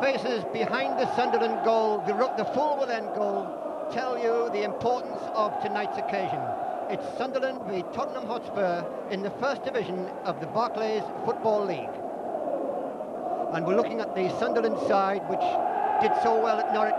faces behind the Sunderland goal, the full will end goal, tell you the importance of tonight's occasion. It's Sunderland v Tottenham Hotspur in the first division of the Barclays Football League. And we're looking at the Sunderland side, which did so well at Norwich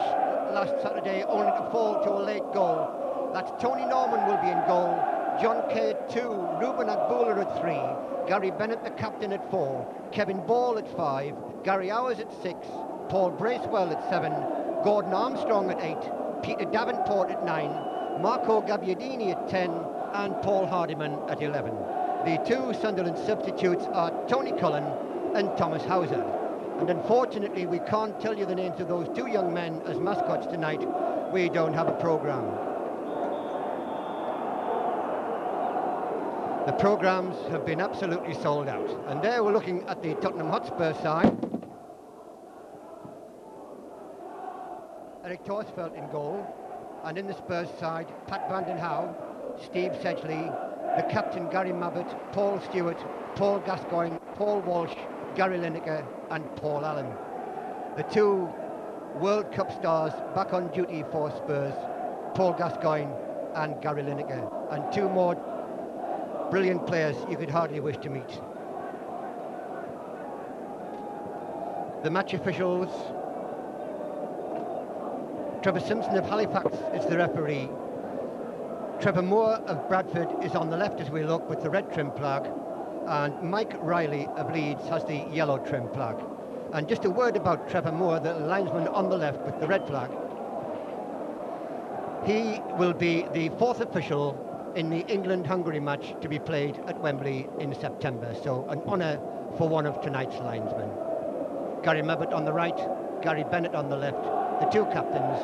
last Saturday, only to fall to a late goal. That's Tony Norman will be in goal, John Kay at 2, Ruben Agboola at 3, Gary Bennett the captain at 4, Kevin Ball at 5, Gary Hours at 6, Paul Bracewell at 7, Gordon Armstrong at 8, Peter Davenport at 9, Marco Gabbiadini at 10, and Paul Hardiman at 11. The two Sunderland substitutes are Tony Cullen and Thomas Hauser. And unfortunately, we can't tell you the names of those two young men as mascots tonight. We don't have a programme. The programmes have been absolutely sold out. And there we're looking at the Tottenham Hotspur side. Eric Torsfeldt in goal. And in the Spurs side, Pat Vanden Hauwe, Steve Sedgley, the captain Gary Mabbott, Paul Stewart, Paul Gascoigne, Paul Walsh, Gary Lineker and Paul Allen. The two World Cup stars back on duty for Spurs, Paul Gascoigne and Gary Lineker, and two more brilliant players you could hardly wish to meet. The match officials: Trevor Simpson of Halifax is the referee. Trevor Moore of Bradford is on the left as we look with the red trim flag, and Mike Riley of Leeds has the yellow trim flag. And just a word about Trevor Moore, the linesman on the left with the red flag. He will be the fourth official in the England-Hungary match to be played at Wembley in September, so an honour for one of tonight's linesmen. Gary Mabbott on the right, Gary Bennett on the left, the two captains.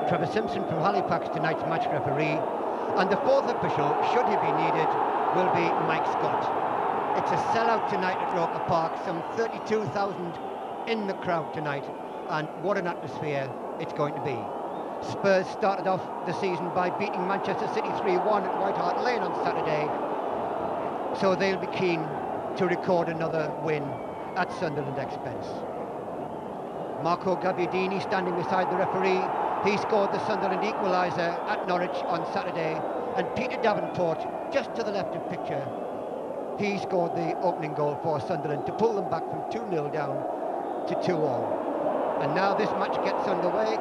Trevor Simpson from Halifax, tonight's match referee. And the fourth official, should he be needed, will be Mike Scott. It's a sellout tonight at Roker Park, some 32,000 in the crowd tonight, and what an atmosphere it's going to be. Spurs started off the season by beating Manchester City 3-1 at White Hart Lane on Saturday, so they'll be keen to record another win at Sunderland expense. Marco Gabbiadini standing beside the referee. He scored the Sunderland equaliser at Norwich on Saturday, and Peter Davenport, just to the left of picture, he scored the opening goal for Sunderland to pull them back from 2-0 down to 2-all. And now this match gets underway,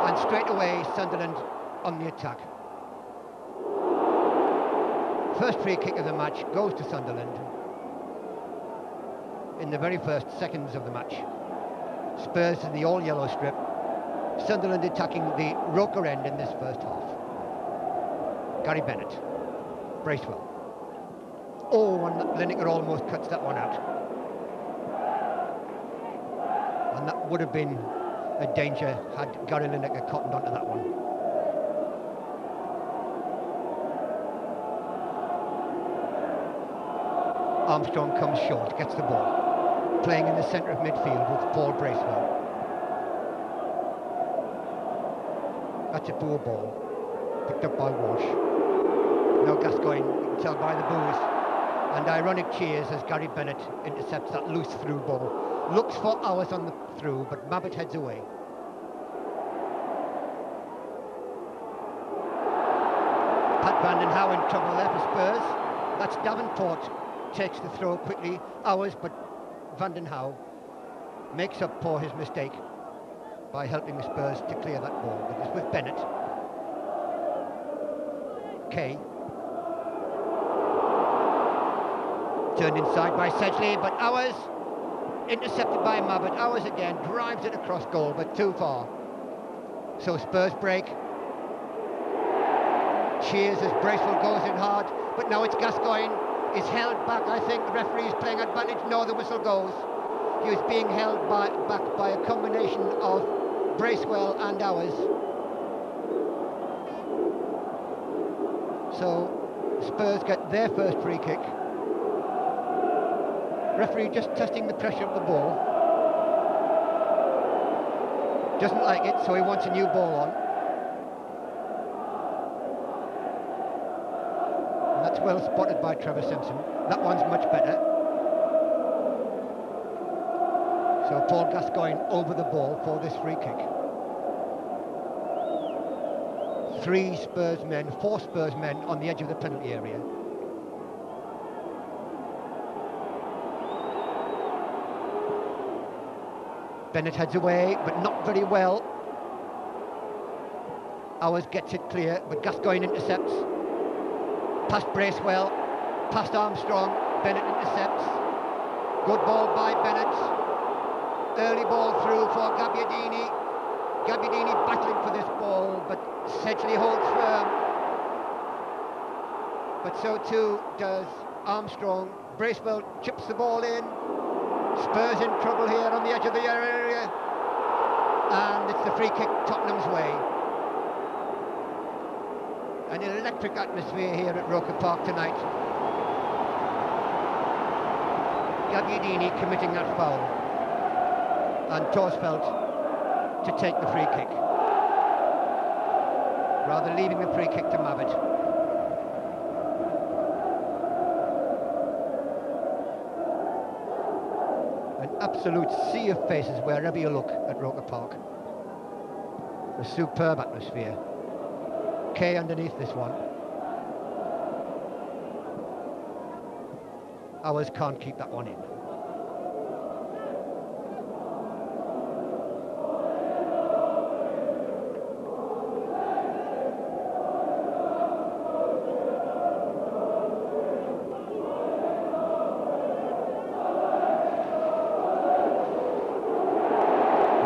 and straight away Sunderland on the attack. First free kick of the match goes to Sunderland in the very first seconds of the match. Spurs in the all-yellow strip, Sunderland attacking the Roker end in this first half. Gary Bennett, Bracewell. Oh, and Lineker almost cuts that one out. And that would have been a danger had Gary Lineker cottoned onto that one. Armstrong comes short, gets the ball. Playing in the centre of midfield with Paul Bracewell. That's a poor ball, picked up by Walsh. No Gascoigne, you can tell by the boos. And ironic cheers as Gary Bennett intercepts that loose through ball. Looks for Hours on the through, but Mabbott heads away. Pat Vanden Hauwe in trouble there for Spurs. That's Davenport, takes the throw quickly. Hours, but Vanden Hauwe makes up for his mistake by helping the Spurs to clear that ball. But it's with Bennett. Kay. Turned inside by Sedgley, but Hours intercepted by Mabbott. Hours again drives it across goal, but too far. So Spurs break. Cheers as Bracewell goes in hard, but now it's Gascoigne. Is held back, I think. The referee is playing advantage. No, the whistle goes. He was being held back by a combination of Bracewell and Hours. So Spurs get their first free kick. Referee just testing the pressure of the ball. Doesn't like it, so he wants a new ball on. And that's That's well spotted by Trevor Simpson. That one's much better. So Paul Gascoigne over the ball for this free kick. 4 Spurs men on the edge of the penalty area. Bennett heads away, but not very well. Ours gets it clear, but Gascoigne intercepts. Past Bracewell, past Armstrong, Bennett intercepts. Good ball by Bennett. Early ball through for Gabbiadini. Gabbiadini battling for this ball, but Sedgley holds firm. But so too does Armstrong. Bracewell chips the ball in. Spurs in trouble here on the edge of the area. And it's the free kick Tottenham's way. An electric atmosphere here at Roker Park tonight. Gabbiadini committing that foul. And Torsfeldt to take the free kick, rather leaving the free kick to Mabbott. An absolute sea of faces wherever you look at Roker Park. A superb atmosphere. K underneath this one. Ours can't keep that one in.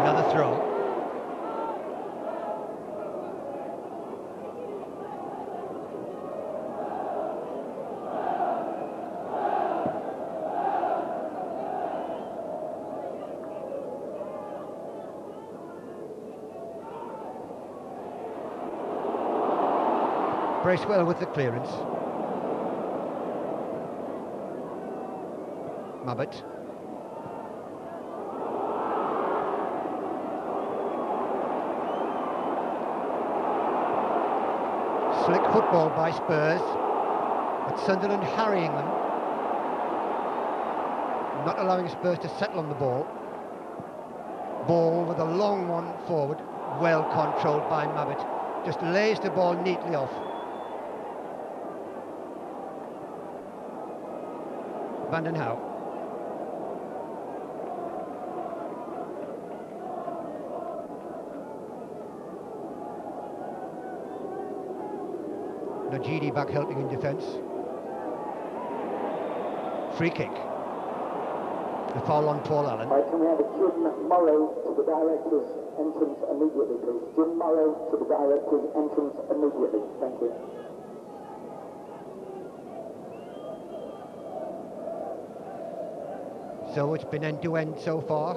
Another throw. Bracewell with the clearance. Mabbott. Slick football by Spurs, but Sunderland harrying them, not allowing Spurs to settle on the ball. Ball with a long one forward, well controlled by Mabbott. Just lays the ball neatly off. Vanden Houw. Najidi back helping in defence. Free kick. The foul on Paul Allen. Right, can we have a Jim Morrow to the director's entrance immediately, please? Jim Morrow to the director's entrance immediately. Thank you. So it's been end-to-end so far.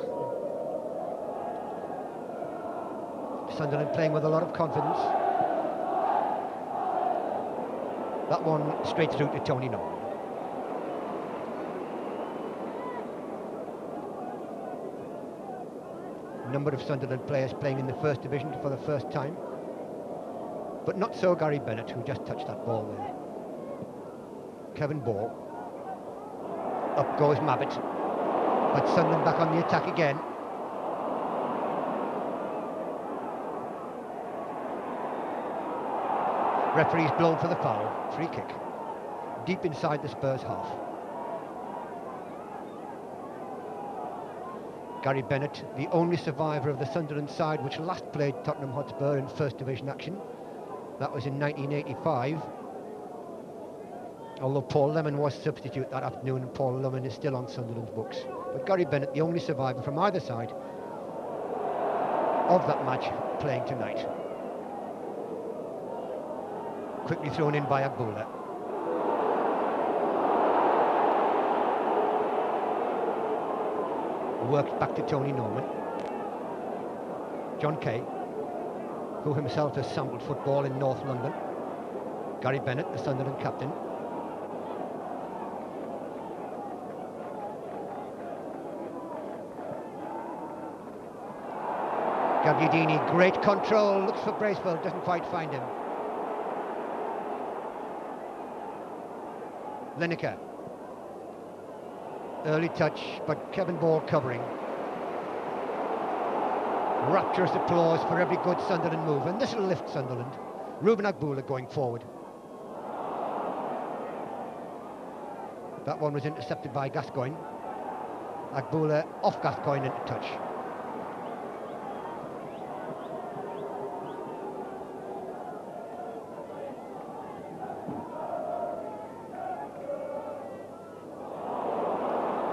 Sunderland playing with a lot of confidence. That one straight through to Tony Norman. A number of Sunderland players playing in the First Division for the first time. But not so Gary Bennett, who just touched that ball there. Kevin Ball. Up goes Mabbott. But Sunderland back on the attack again. Referee's blown for the foul. Free kick. Deep inside the Spurs half. Gary Bennett, the only survivor of the Sunderland side which last played Tottenham Hotspur in First Division action. That was in 1985. Although Paul Lemon was substitute that afternoon, and Paul Lemon is still on Sunderland's books. But Gary Bennett, the only survivor from either side of that match, playing tonight. Quickly thrown in by Agboola. Worked back to Tony Norman. John Kay, who himself has sampled football in North London. Gary Bennett, the Sunderland captain. Gabbiadini, great control, looks for Bracewell, doesn't quite find him. Lineker. Early touch, but Kevin Ball covering. Rapturous applause for every good Sunderland move, and this will lift Sunderland. Ruben Agboola going forward. That one was intercepted by Gascoigne. Agboola off Gascoigne into touch.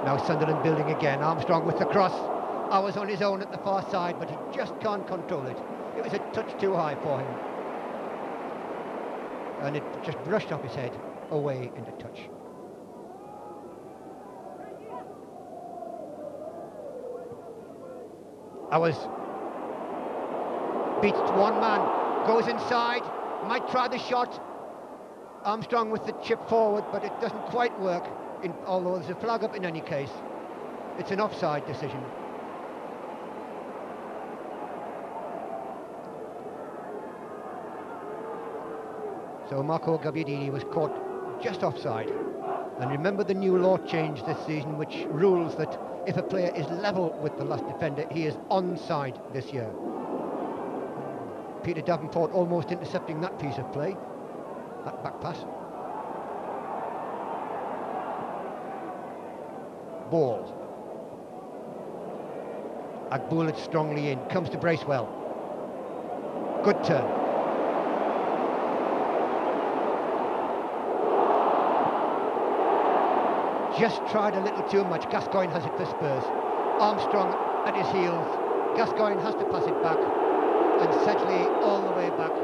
Now Sunderland building again. Armstrong with the cross. I was on his own at the far side, but he just can't control it. It was a touch too high for him. And it just brushed off his head, away into touch. I was beats one man, goes inside, might try the shot. Armstrong with the chip forward, but it doesn't quite work, although there's a flag up in any case. It's an offside decision. So Marco Gabbiadini was caught just offside. And remember the new law change this season, which rules that if a player is level with the last defender, he is onside this year. Peter Davenport almost intercepting that piece of play, that back pass. Ball. Agboola strongly in, comes to Bracewell. Good turn. Just tried a little too much. Gascoigne has it for Spurs. Armstrong at his heels. Gascoigne has to pass it back. And Sedgley all the way back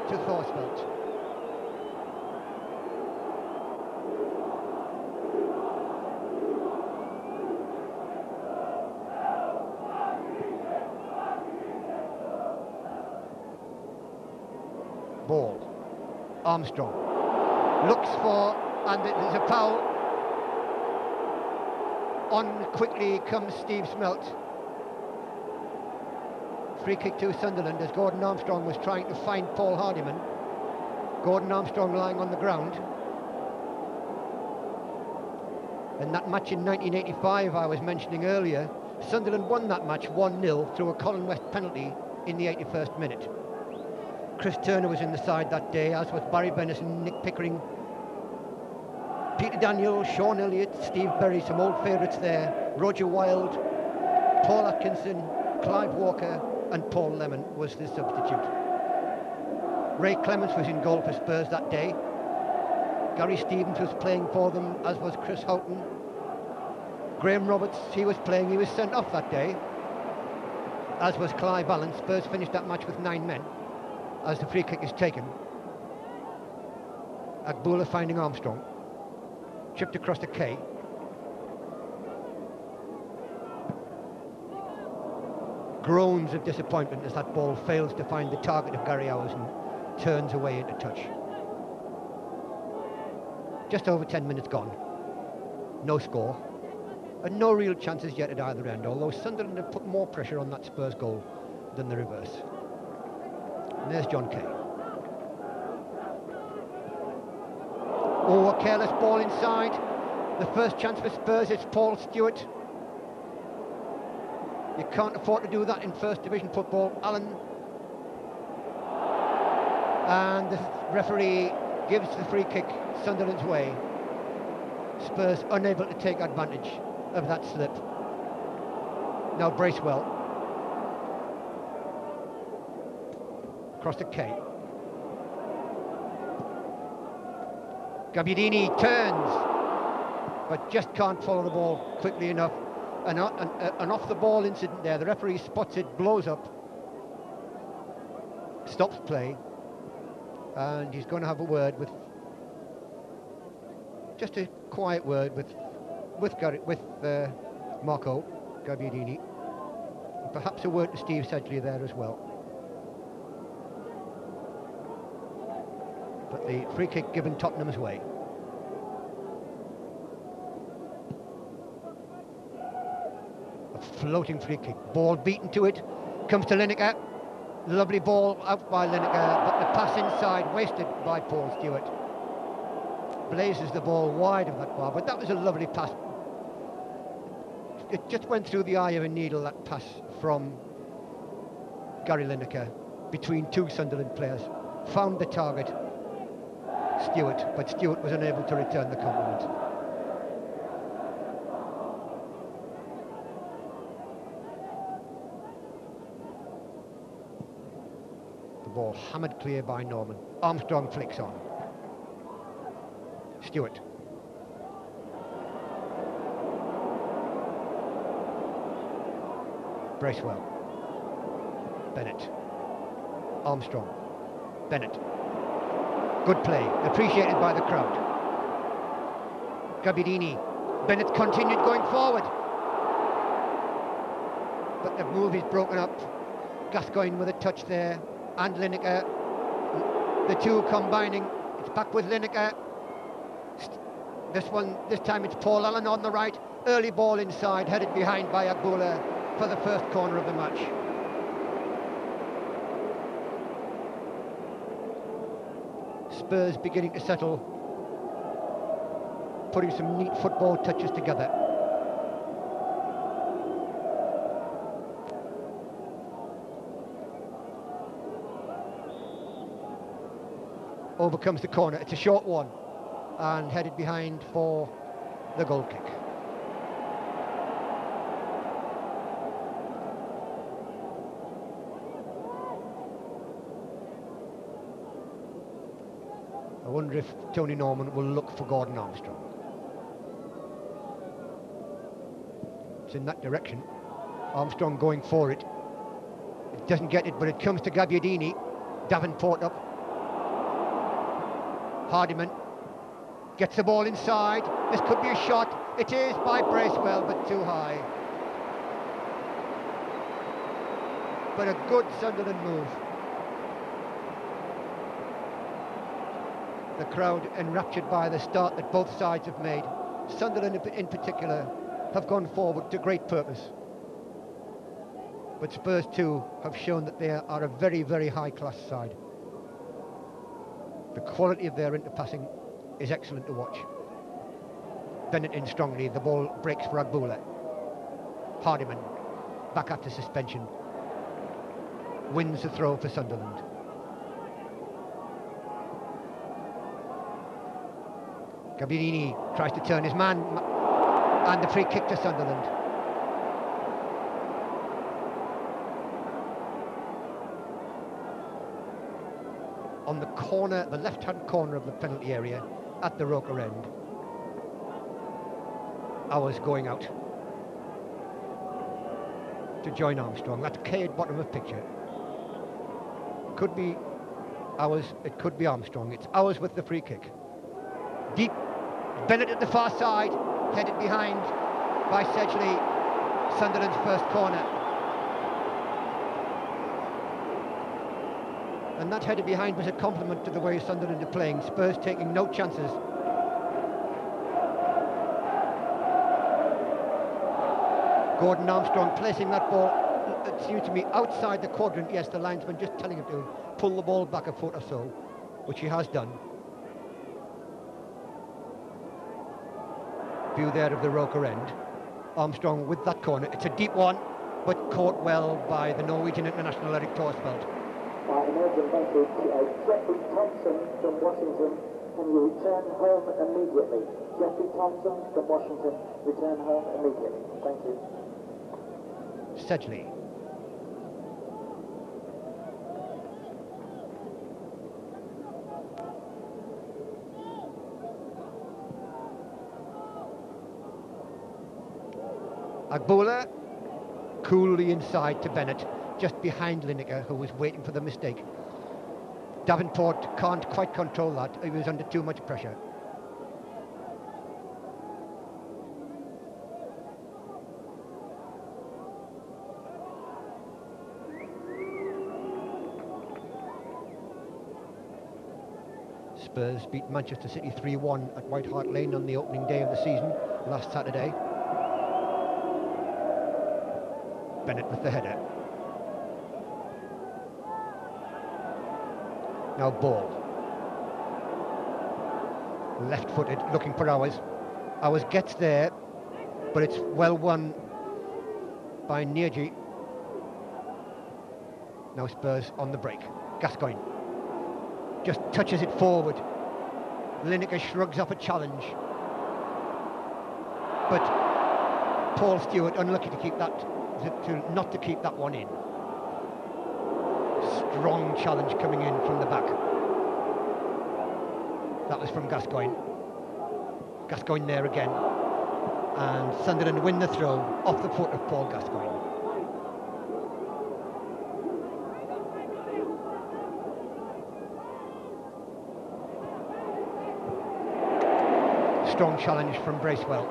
to Thorsfeldt. Ball. Armstrong. Looks for, and there's a foul. On quickly comes Steve Smelt. Free kick to Sunderland as Gordon Armstrong was trying to find Paul Hardiman. Gordon Armstrong lying on the ground. In that match in 1985 I was mentioning earlier, Sunderland won that match 1-0 through a Colin West penalty in the 81st minute. Chris Turner was in the side that day, as was Barry Bennison, Nick Pickering, Peter Daniel, Sean Elliott, Steve Berry, some old favourites there, Roger Wilde, Paul Atkinson, Clive Walker and Paul Lemon was the substitute. Ray Clements was in goal for Spurs that day. Gary Stevens was playing for them, as was Chris Houghton. Graham Roberts, he was playing, he was sent off that day, as was Clive Allen. Spurs finished that match with 9 men as the free kick is taken. Agboola finding Armstrong. Chipped across to Kay. Groans of disappointment as that ball fails to find the target of Gary Owers and turns away into touch. Just over 10 minutes gone. No score. And no real chances yet at either end, although Sunderland have put more pressure on that Spurs goal than the reverse. And there's John Kay. Oh, a careless ball inside. The first chance for Spurs, it's Paul Stewart. You can't afford to do that in First Division football. Allen. And the referee gives the free kick Sunderland's way. Spurs unable to take advantage of that slip. Now Bracewell. Across to Kay. Gabbiadini turns, but just can't follow the ball quickly enough. An off-the-ball incident there. The referee spots it, blows up, stops play, and he's going to have a word with, just a quiet word with Marco Gabbiadini, and perhaps a word to Steve Sedgley there as well. But the free kick given Tottenham's way. A floating free kick, ball beaten to it, comes to Lineker. Lovely ball out by Lineker, but the pass inside wasted by Paul Stewart. blazes the ball wide of that bar, but that was a lovely pass. It just went through the eye of a needle, that pass from Gary Lineker between two Sunderland players. Found the target, Stewart, but Stewart was unable to return the compliment. The ball hammered clear by Norman. Armstrong flicks on. Stewart. Bracewell. Bennett. Armstrong. Bennett. Good play, appreciated by the crowd. Gabbiadini. Bennett continued going forward. But the move is broken up. Gascoigne with a touch there. And Lineker. The two combining. It's back with Lineker. This time it's Paul Allen on the right. Early ball inside, headed behind by Agboola for the first corner of the match. Spurs beginning to settle, putting some neat football touches together. Over comes the corner, it's a short one, and headed behind for the goal kick. I wonder if Tony Norman will look for Gordon Armstrong. It's in that direction. Armstrong going for it. It doesn't get it, but it comes to Gabbiadini. Davenport up. Hardiman gets the ball inside. This could be a shot. It is by Bracewell, but too high. But a good Sunderland move. The crowd enraptured by the start that both sides have made. Sunderland in particular have gone forward to great purpose. But Spurs too have shown that they are a very, very high-class side. The quality of their interpassing is excellent to watch. Bennett in strongly, the ball breaks for Agboola. Hardiman, back after suspension, wins the throw for Sunderland. Gabbiadini tries to turn his man, and the free kick to Sunderland. On the corner, the left-hand corner of the penalty area, at the Roker end. Hours going out to join Armstrong. That's K at bottom of picture. Could be Hours, it could be Armstrong. It's Hours with the free kick. Deep, Bennett at the far side, headed behind by Sedgley. Sunderland's first corner. And that header behind was a compliment to the way Sunderland are playing. Spurs taking no chances. Gordon Armstrong placing that ball, it seems to me, outside the quadrant. Yes, the linesman just telling him to pull the ball back a foot or so, which he has done. View there of the Roker end. Armstrong with that corner. It's a deep one, but caught well by the Norwegian international Erik Thorsfeldt. Emerging message, Jeffrey Thompson from Washington, can you return home immediately? Jeffrey Thompson from Washington, return home immediately. Thank you. Sedgley. Agboola, coolly inside to Bennett, just behind Lineker, who was waiting for the mistake. Davenport can't quite control that. He was under too much pressure. Spurs beat Manchester City 3-1 at White Hart Lane on the opening day of the season last Saturday. Bennett with the header. Now ball. Left-footed, looking for Hours. Hours gets there, but it's well won by Niergi. Now Spurs on the break. Gascoigne just touches it forward. Lineker shrugs off a challenge, but Paul Stewart unlucky to keep that, not to keep that one in. Strong challenge coming in from the back. That was from Gascoigne. Gascoigne there again, and Sunderland win the throw off the foot of Paul Gascoigne. Strong challenge from Bracewell.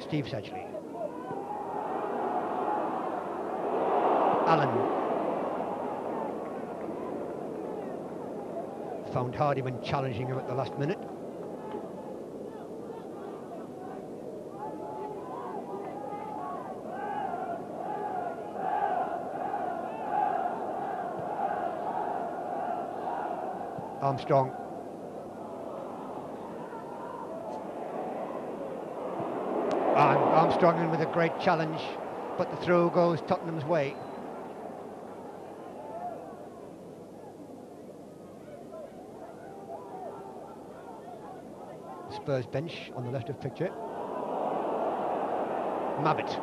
Steve Sedgley. Allen. Found Hardiman challenging him at the last minute. Armstrong. And Armstrong in with a great challenge, but the throw goes Tottenham's way. Spurs bench on the left of picture. Mabbott.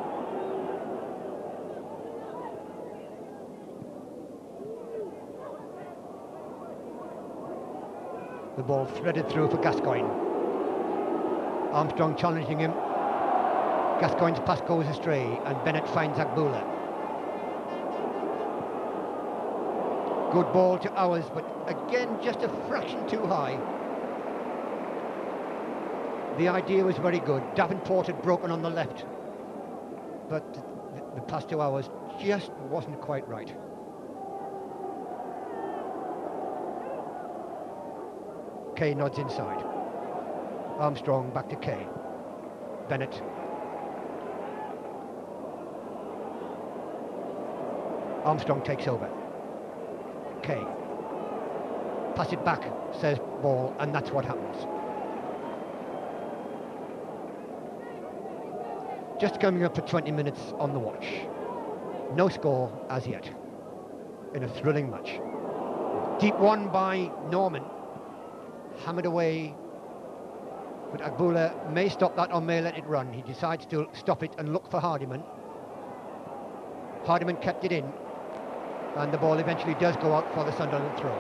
The ball threaded through for Gascoigne. Armstrong challenging him. Gascoigne's pass goes astray, and Bennett finds Agbula. Good ball to Hours, but again just a fraction too high. The idea was very good. Davenport had broken on the left, but the pass to Hours just wasn't quite right. Kay nods inside. Armstrong back to Kay. Bennett. Armstrong takes over. Kay. Pass it back, says Ball, and that's what happens. Just coming up for 20 minutes on the watch. No score as yet in a thrilling match. Deep one by Norman. Hammered away, but Agbula may stop that or may let it run. He decides to stop it and look for Hardiman. Hardiman kept it in, and the ball eventually does go out for the Sunderland throw.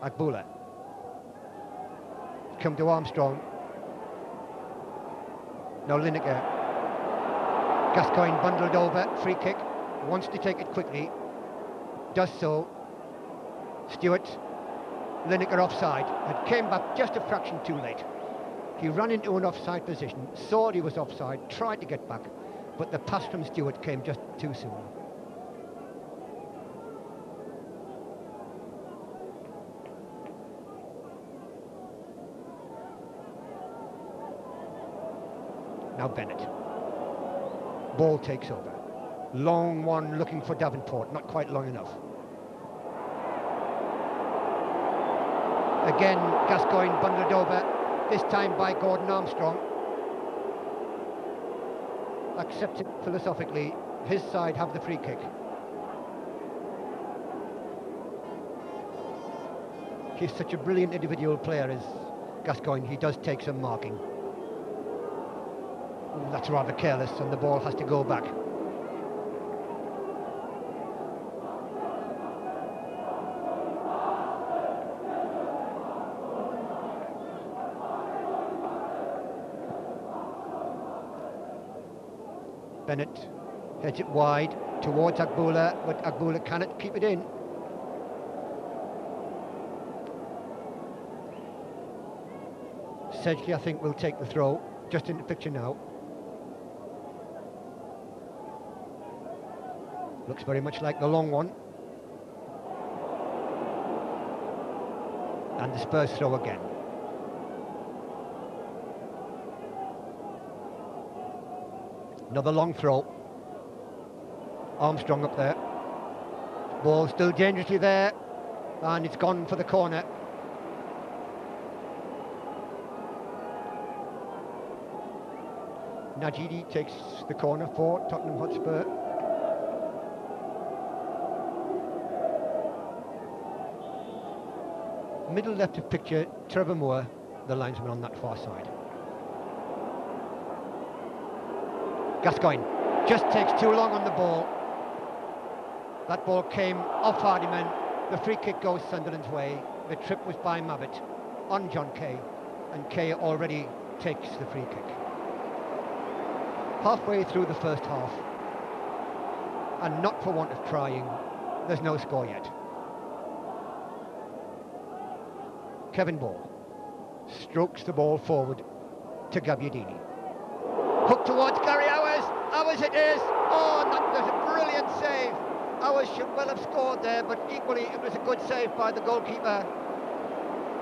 Agbula. Come to Armstrong. No, Lineker. Gascoigne bundled over, free kick, wants to take it quickly. Does so. Stewart, Lineker offside, and came back just a fraction too late. He ran into an offside position, saw he was offside, tried to get back, but the pass from Stewart came just too soon. Now Bennett. Ball takes over. Long one looking for Davenport, not quite long enough. Again, Gascoigne bundled over, this time by Gordon Armstrong. Accepted philosophically, his side have the free kick. He's such a brilliant individual player as Gascoigne, he does take some marking. That's rather careless, and the ball has to go back. Bennett heads it wide towards Agbula, but Agbula cannot keep it in. Sedgley, I think, will take the throw, just in the picture now. Looks very much like the long one. And the Spurs throw again. Another long throw. Armstrong up there. Ball still dangerously there, and it's gone for the corner. Najidi takes the corner for Tottenham Hotspur. Middle left of picture, Trevor Moore, the linesman on that far side. Gascoigne just takes too long on the ball. That ball came off Hardiman. The free kick goes Sunderland's way. The trip was by Mabbott on John Kay, and Kay already takes the free kick. Halfway through the first half, and not for want of trying, there's no score yet. Kevin Ball strokes the ball forward to Gabbiadini. Hook towards Gary Hours. Hours it is. Oh, that was a brilliant save. Hours should well have scored there, but equally it was a good save by the goalkeeper.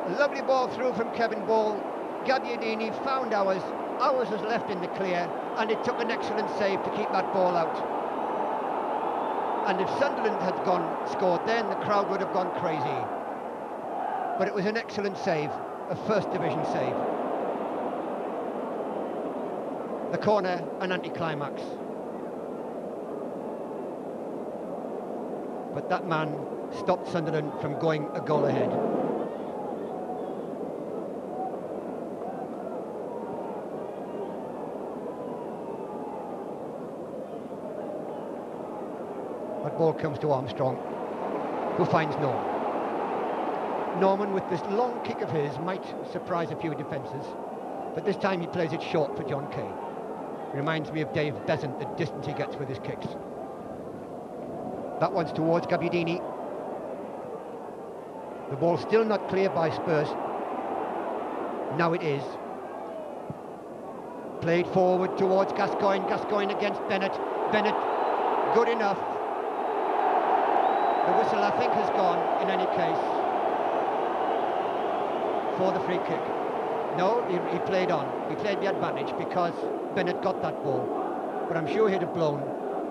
A lovely ball through from Kevin Ball. Gabbiadini found Hours. Hours was left in the clear, and it took an excellent save to keep that ball out. And if Sunderland had scored then, the crowd would have gone crazy. But it was an excellent save, a first division save. The corner, an anticlimax. But that man stopped Sunderland from going a goal ahead. That ball comes to Armstrong, who finds Norman. Norman, with this long kick of his, might surprise a few defences, but this time he plays it short for John Kay. Reminds me of Dave Besant, the distance he gets with his kicks. That one's towards Gabbiadini. The ball's still not clear by Spurs. Now it is. Played forward towards Gascoigne. Gascoigne against Bennett. Bennett, good enough. The whistle, I think, has gone in any case for the free kick. No, he played on. He played the advantage because Bennett got that ball. But I'm sure he'd have blown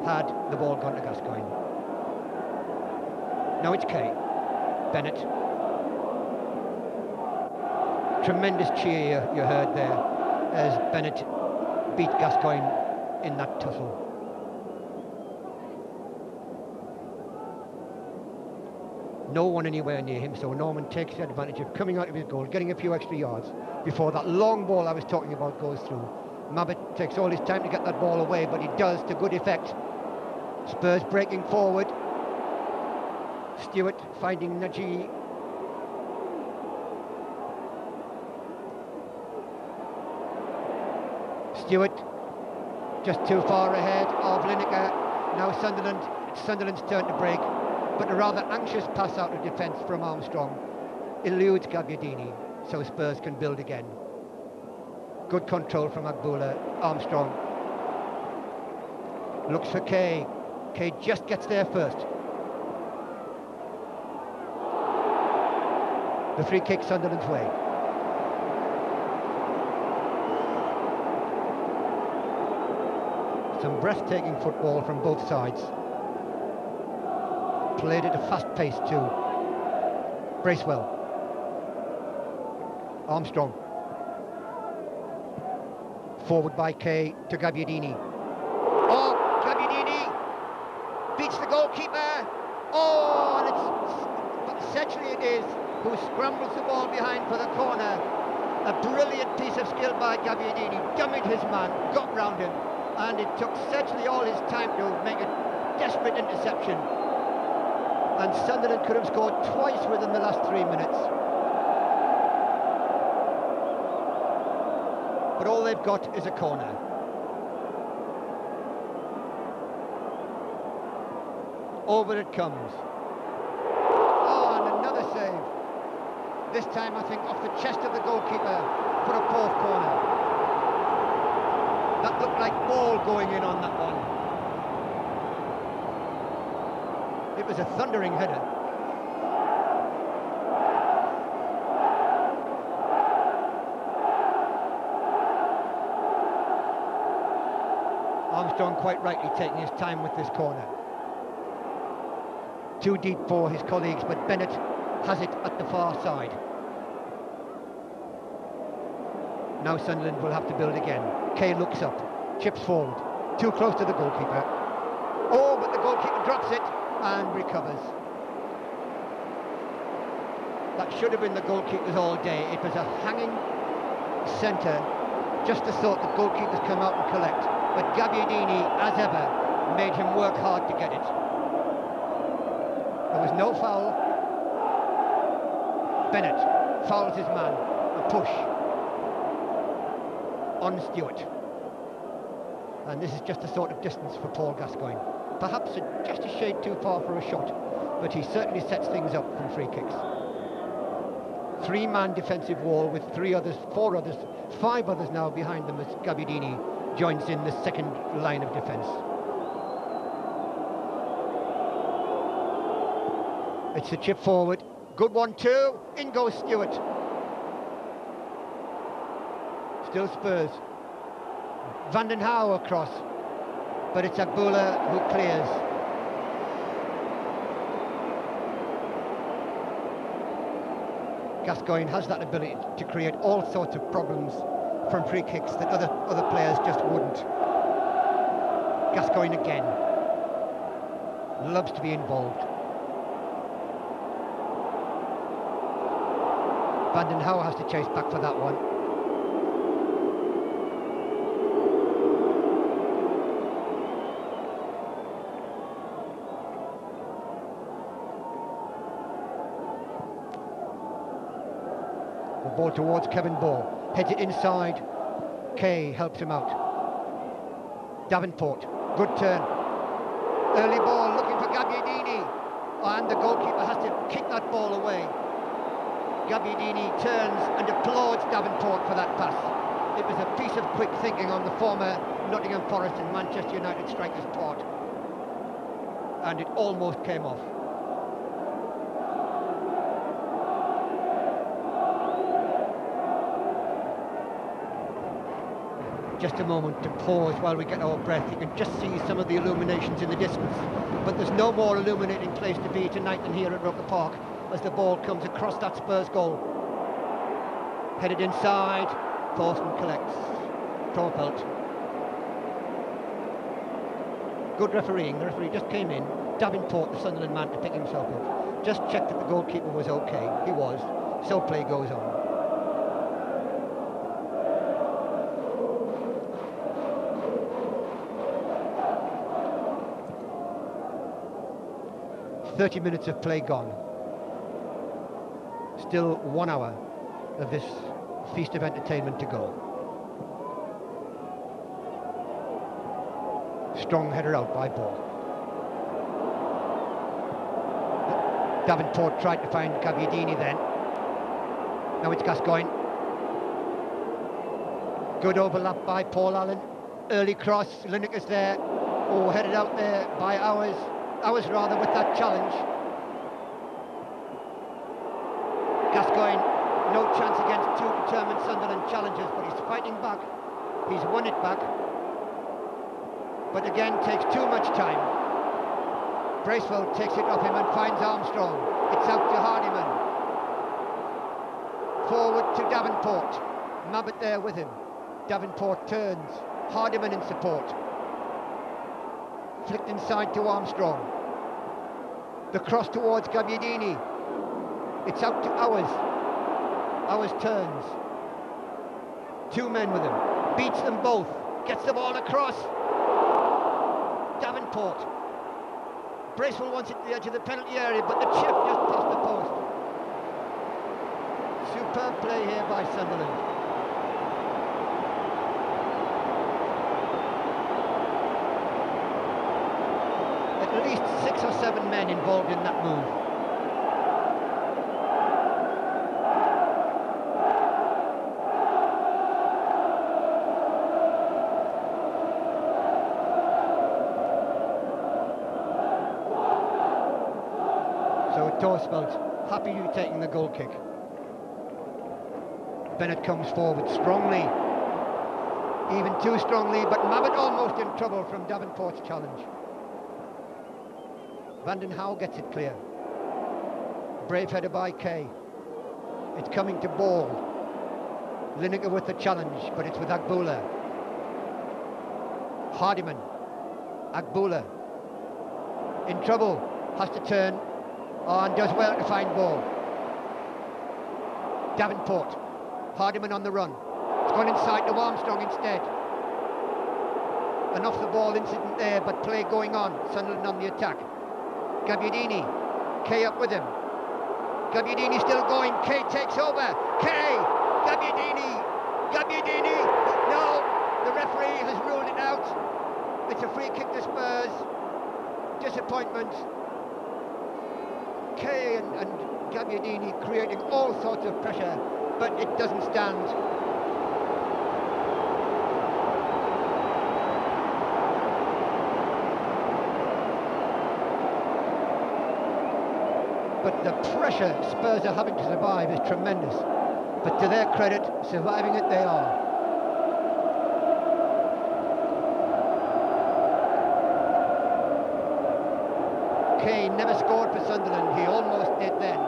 had the ball gone to Gascoigne. Now it's Kay. Bennett. Tremendous cheer you heard there as Bennett beat Gascoigne in that tussle. No one anywhere near him, so Norman takes the advantage of coming out of his goal, getting a few extra yards before that long ball I was talking about goes through. Mabbott takes all his time to get that ball away, but he does to good effect. Spurs breaking forward. Stewart finding Najee. Stewart just too far ahead of Lineker. Now Sunderland, it's Sunderland's turn to break, but a rather anxious pass out of defence from Armstrong eludes Gabbiadini, so Spurs can build again. Good control from Agboola. Armstrong looks for Kay. Kay just gets there first. The free kick Sunderland's way. Some breathtaking football from both sides. Played at a fast pace too. Bracewell. Armstrong. Forward by Kay to Gabbiadini. Oh, Gabbiadini beats the goalkeeper. Oh, and it's essentially it is who scrambles the ball behind for the corner. A brilliant piece of skill by Gabbiadini. Dummied his man, got round him, and it took essentially all his time to make a desperate interception. And Sunderland could have scored twice within the last 3 minutes. But all they've got is a corner. Over it comes. Oh, and another save. This time, I think, off the chest of the goalkeeper for a fourth corner. That looked like ball going in on that one. It was a thundering header. Armstrong quite rightly taking his time with this corner. Too deep for his colleagues, but Bennett has it at the far side. Now Sunderland will have to build again. Kay looks up, chips forward, too close to the goalkeeper. Oh, but the goalkeeper drops it and recovers. That should have been the goalkeeper's all day. It was a hanging centre, just the sort that goalkeepers come out and collect. But Gabbiadini, as ever, made him work hard to get it. There was no foul. Bennett fouls his man. A push on Stewart. And this is just the sort of distance for Paul Gascoigne. Perhaps just a shade too far for a shot, but he certainly sets things up from free kicks. Three-man defensive wall with three others, four others, five others now behind them as Gabbiadini joins in the second line of defence. It's a chip forward. Good one too. In goes Stewart. Still Spurs. Vanden Hauwe across. But it's Agbula who clears. Gascoigne has that ability to create all sorts of problems from free kicks that other players just wouldn't. Gascoigne again. Loves to be involved. Vanden Hauwe has to chase back for that one. The ball towards Kevin Ball. Heads it inside. Kay helps him out. Davenport. Good turn. Early ball looking for Gabbiadini. And the goalkeeper has to kick that ball away. Gabbiadini turns and applauds Davenport for that pass. It was a piece of quick thinking on the former Nottingham Forest and Manchester United striker's part. And it almost came off. Just a moment to pause while we get our breath. You can just see some of the illuminations in the distance, but there's no more illuminating place to be tonight than here at Roker Park as the ball comes across that Spurs goal. Headed inside, Thorsten collects. Torfelt. Good refereeing. The referee just came in. Davenport, the Sunderland man, to pick himself up. Just checked that the goalkeeper was okay. He was. So play goes on. 30 minutes of play gone. Still 1 hour of this feast of entertainment to go. Strong header out by Ball. Davenport tried to find Gabbiadini then. Now it's Gascoigne. Good overlap by Paul Allen. Early cross, Lineker's there. Oh, headed out there by Hours rather with that challenge. Gascoigne, no chance against two determined Sunderland challengers, but he's fighting back. He's won it back. But again, takes too much time. Bracewell takes it off him and finds Armstrong. It's out to Hardiman. Forward to Davenport. Mabbott there with him. Davenport turns. Hardiman in support. Flicked inside to Armstrong. The cross towards Gabbiadini. It's out to Hours. Hours turns. Two men with him. Beats them both. Gets the ball across. Davenport. Bracewell wants it to the edge of the penalty area, but the chip just past the post. Superb play here by Sunderland. At least 6 or 7 men involved in that move. So Torsveld happy to be taking the goal kick. Bennett comes forward strongly. Even too strongly, but Mabbott almost in trouble from Davenport's challenge. Vanden Hauwe gets it clear. Brave header by Kay. It's coming to Ball. Lineker with the challenge, but it's with Agboola. Hardiman. Agboola. In trouble. Has to turn. Oh, and does well to find Ball. Davenport. Hardiman on the run. It's gone inside to Armstrong instead. An off the ball incident there, but play going on. Sunderland on the attack. Gabbiadini. Kay up with him. Gabbiadini still going. Kay takes over. Kay. Gabbiadini. Gabbiadini. No. The referee has ruled it out. It's a free kick to Spurs. Disappointment. Kay and Gabbiadini creating all sorts of pressure, but it doesn't stand. But the pressure Spurs are having to survive is tremendous. But to their credit, surviving it they are. Kay never scored for Sunderland, he almost did then.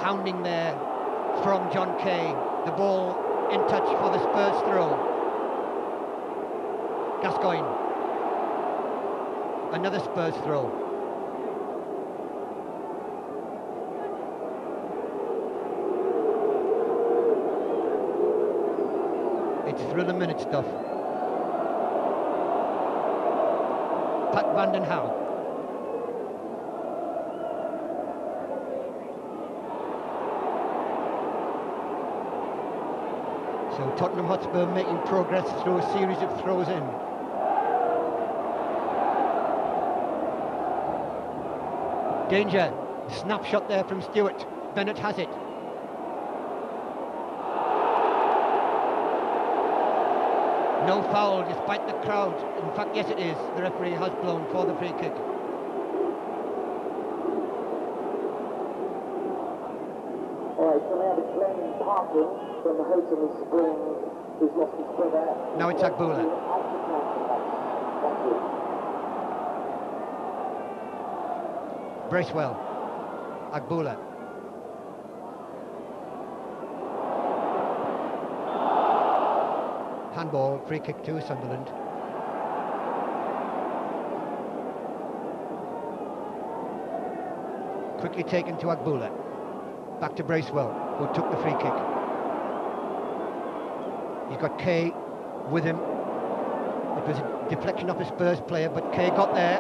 Hounding there from John Kay. The ball in touch for the Spurs throw. Gascoigne. Another Spurs throw. It's thrill-a-minute stuff. Pat Vanden Hauwe. So Tottenham Hotspur making progress through a series of throws in. Danger. Snapshot there from Stewart. Bennett has it. No foul despite the crowd. In fact, yes it is. The referee has blown for the free kick. Alright, so now the Glenn Parkin from the Houghton Springs who's lost his brother. Now it's Agboola. Thank you. Bracewell. Agboola. Handball, free kick to Sunderland. Quickly taken to Agboola. Back to Bracewell, who took the free kick. He's got Kay with him. It was a deflection off a Spurs player, but Kay got there.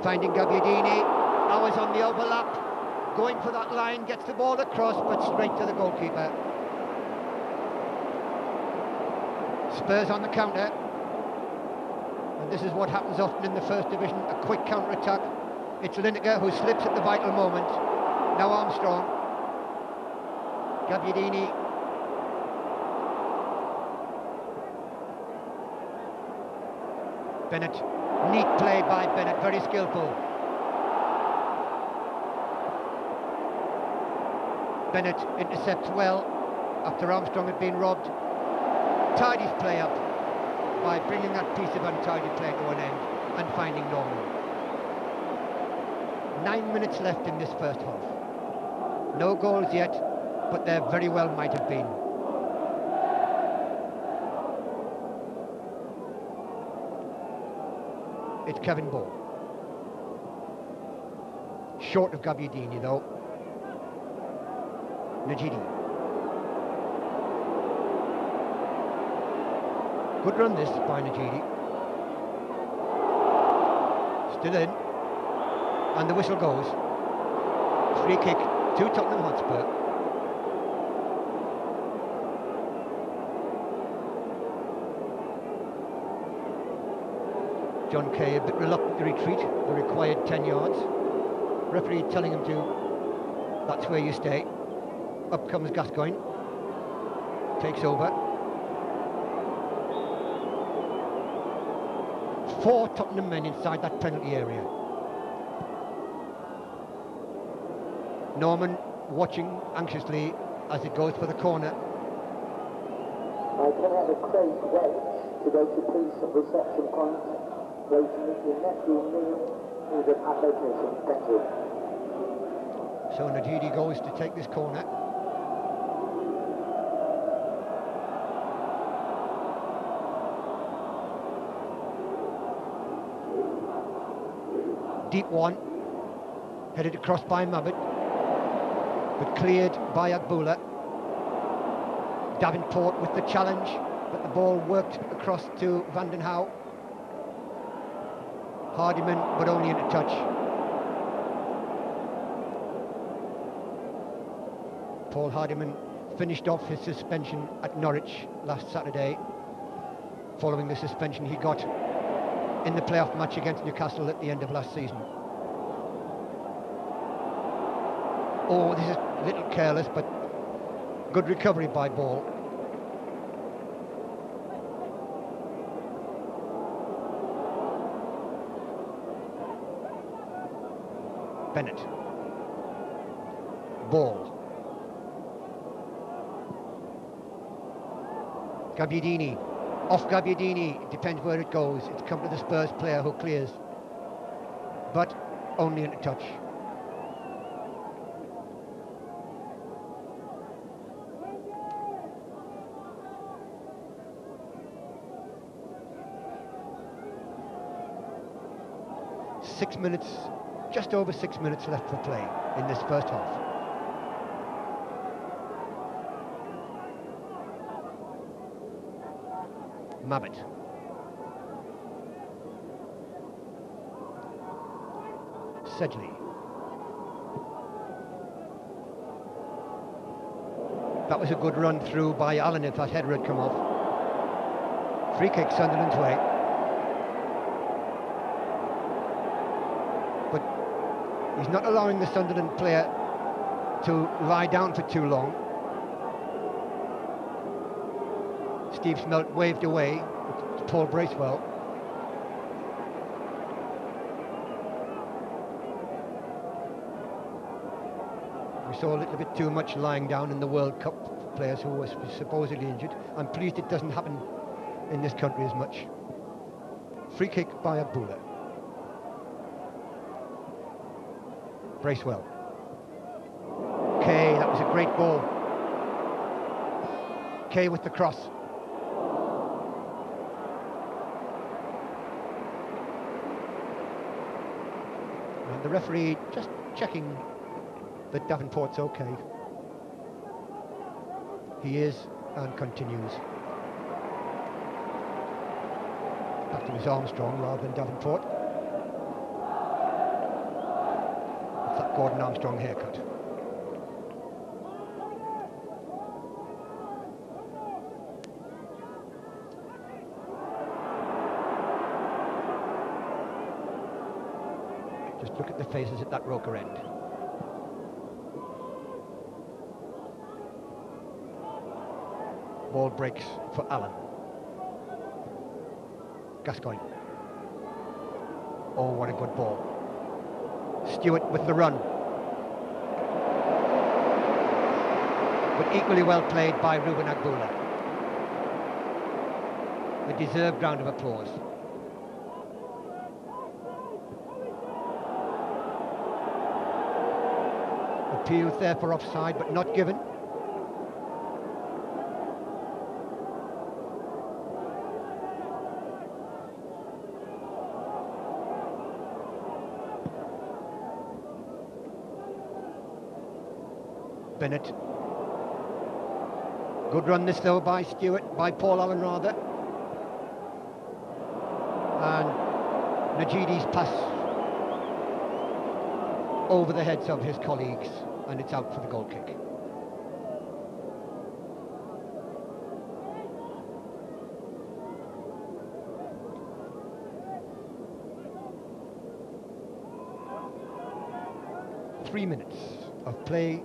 Finding Gabbiadini. Hours on the overlap. Going for that line, gets the ball across, but straight to the goalkeeper. Spurs on the counter, and this is what happens often in the First Division, a quick counter-attack. It's Lineker who slips at the vital moment. Now Armstrong. Gabbiadini. Bennett. Neat play by Bennett, very skillful. Bennett intercepts well after Armstrong had been robbed. Tidies play up by bringing that piece of untidy play to an end and finding Norman. 9 minutes left in this first half. No goals yet, but there very well might have been. It's Kevin Ball. Short of Gabbiadini though. Najidi. Good run this by Najidi. Still in. And the whistle goes. Free kick to Tottenham Hotspur. John Kay a bit reluctant to retreat, the required 10 yards. Referee telling him to, that's where you stay. Up comes Gascoigne. Takes over. 4 Tottenham men inside that penalty area. Norman watching anxiously as it goes for the corner. I can have a Craig wait to go to police reception point. Wait to meet your nephew Neil, who's at location. Thank you. So Najidi goes to take this corner. Deep one, headed across by Mabit, but cleared by Agbula. Davenport with the challenge, but the ball worked across to Vandenhouw. Hardiman, but only in a touch. Paul Hardiman finished off his suspension at Norwich last Saturday, following the suspension he got in the playoff match against Newcastle at the end of last season. Oh, this is a little careless, but good recovery by Ball. Bennett. Ball. Gabbiadini. Off Gabbiadini, it depends where it goes. It's come to the Spurs player who clears, but only in a touch. Just over 6 minutes left for play in this first half. Mabit. Sedgley. That was a good run through by Allen if that header had come off. Free kick Sunderland's way. But he's not allowing the Sunderland player to lie down for too long. Steve Smelt waved away. It's Paul Bracewell. We saw a little bit too much lying down in the World Cup for players who were supposedly injured. I'm pleased it doesn't happen in this country as much. Free kick by Agbula. Bracewell. Kay, that was a great ball. Kay with the cross. And the referee just checking that Davenport's okay. He is, and continues. Back to his Armstrong rather than Davenport. It's that Gordon Armstrong haircut. Just look at the faces at that Roker end. Ball breaks for Allen. Gascoigne. Oh, what a good ball. Stewart with the run. But equally well played by Ruben Agbula. A deserved round of applause. Appeals there for offside, but not given. Bennett. Good run this though by Stewart, by Paul Allen rather. And Najidi's pass over the heads of his colleagues, and it's out for the goal kick. Three minutes of play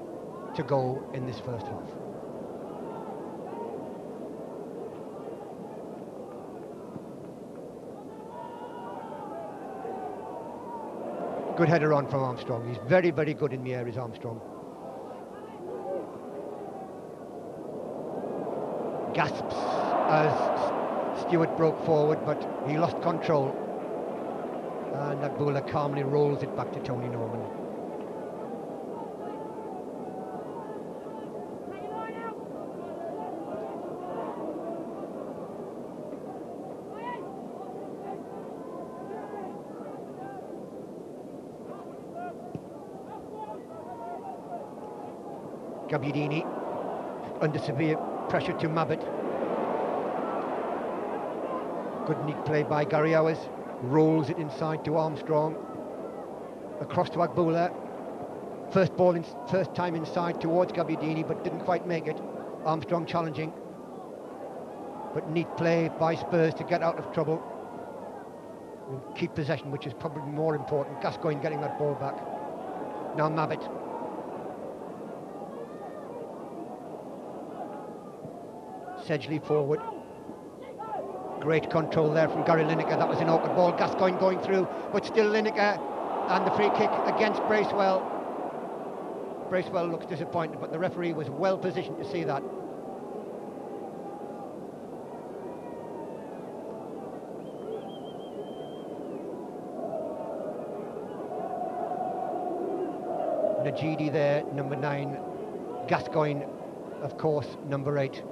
to go in this first half. Good header on from Armstrong. He's very, very good in the air, is Armstrong. gasps as Stewart broke forward, but he lost control. And Agboola calmly rolls it back to Tony Norman. Gabbiadini under severe pressure to Mabbott. Good neat play by Gary Hours. Rolls it inside to Armstrong. Across to Agboola. First time inside towards Gabbiadini, but didn't quite make it. Armstrong challenging. But neat play by Spurs to get out of trouble. And keep possession, which is probably more important. Gascoigne getting that ball back. Now Mabbott. Sedgley forward. Great control there from Gary Lineker. That was an awkward ball. Gascoigne going through, but still Lineker, and the free kick against Bracewell. Bracewell looks disappointed, but the referee was well positioned to see that. Najidi there, number 9. Gascoigne, of course, number 8.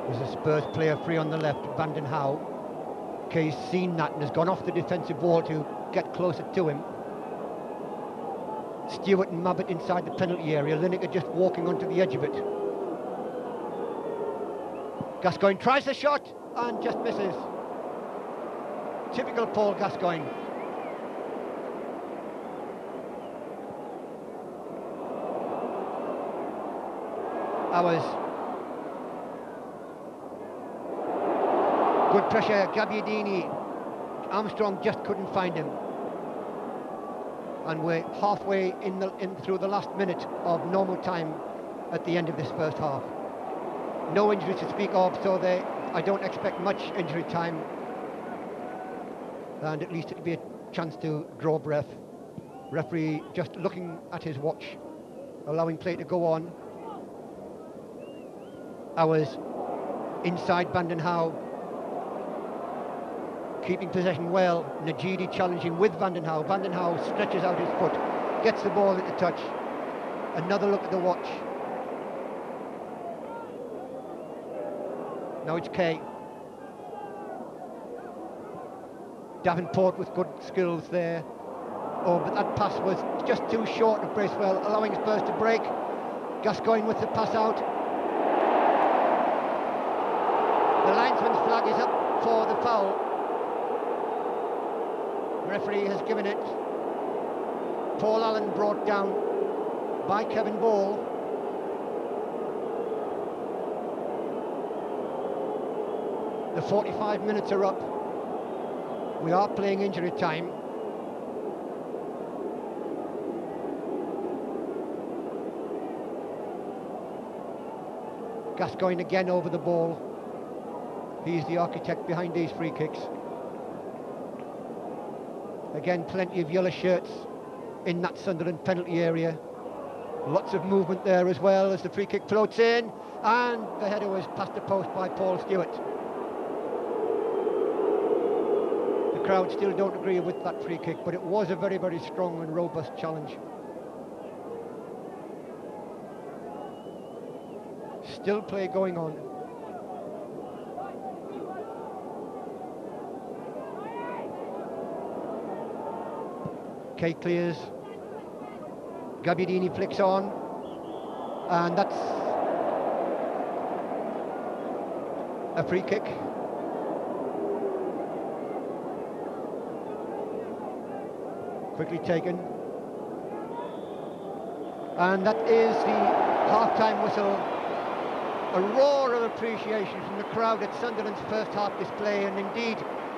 There's a Spurs player free on the left, Vanden Hauwe. Kay's seen that and has gone off the defensive wall to get closer to him. Stewart and Mabbott inside the penalty area. Lineker just walking onto the edge of it. Gascoigne tries the shot and just misses. Typical Paul Gascoigne. Hours. Good pressure, Gabbiadini. Armstrong just couldn't find him. And we're halfway through the last minute of normal time at the end of this first half. No injuries to speak of, so I don't expect much injury time. And at least it'll be a chance to draw breath. Referee just looking at his watch, allowing play to go on. Hours inside Vanden Hauwe. Keeping possession well. Najidi challenging with Vanden Hauwe. Vanden Hauwe stretches out his foot, gets the ball into touch. Another look at the watch. Now it's Kay. Davenport with good skills there. Oh, but that pass was just too short of Bracewell, allowing Spurs to break. Gascoigne with the pass out. The linesman's flag is up for the foul. The referee has given it. Paul Allen brought down by Kevin Ball. The 45 minutes are up. We are playing injury time. Gascoigne again over the ball. He's the architect behind these free kicks. Again, plenty of yellow shirts in that Sunderland penalty area. Lots of movement there as well as the free kick floats in, and the header was past the post by Paul Stewart. The crowd still don't agree with that free kick, but it was a very, very strong and robust challenge. Still play going on. Kay clears. Gabbiadini flicks on, and that's a free kick. Quickly taken. And that is the half-time whistle. A roar of appreciation from the crowd at Sunderland's first half display, and indeed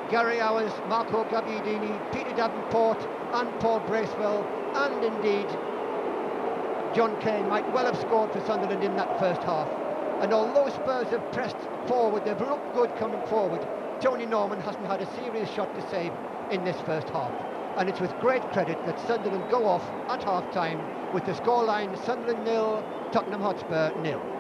Gary Hours, Marco Gabbiadini, Peter Davenport and Paul Bracewell, and indeed John Kane might well have scored for Sunderland in that first half. And although Spurs have pressed forward, they've looked good coming forward, Tony Norman hasn't had a serious shot to save in this first half. and it's with great credit that Sunderland go off at half-time with the scoreline Sunderland 0, Tottenham Hotspur 0.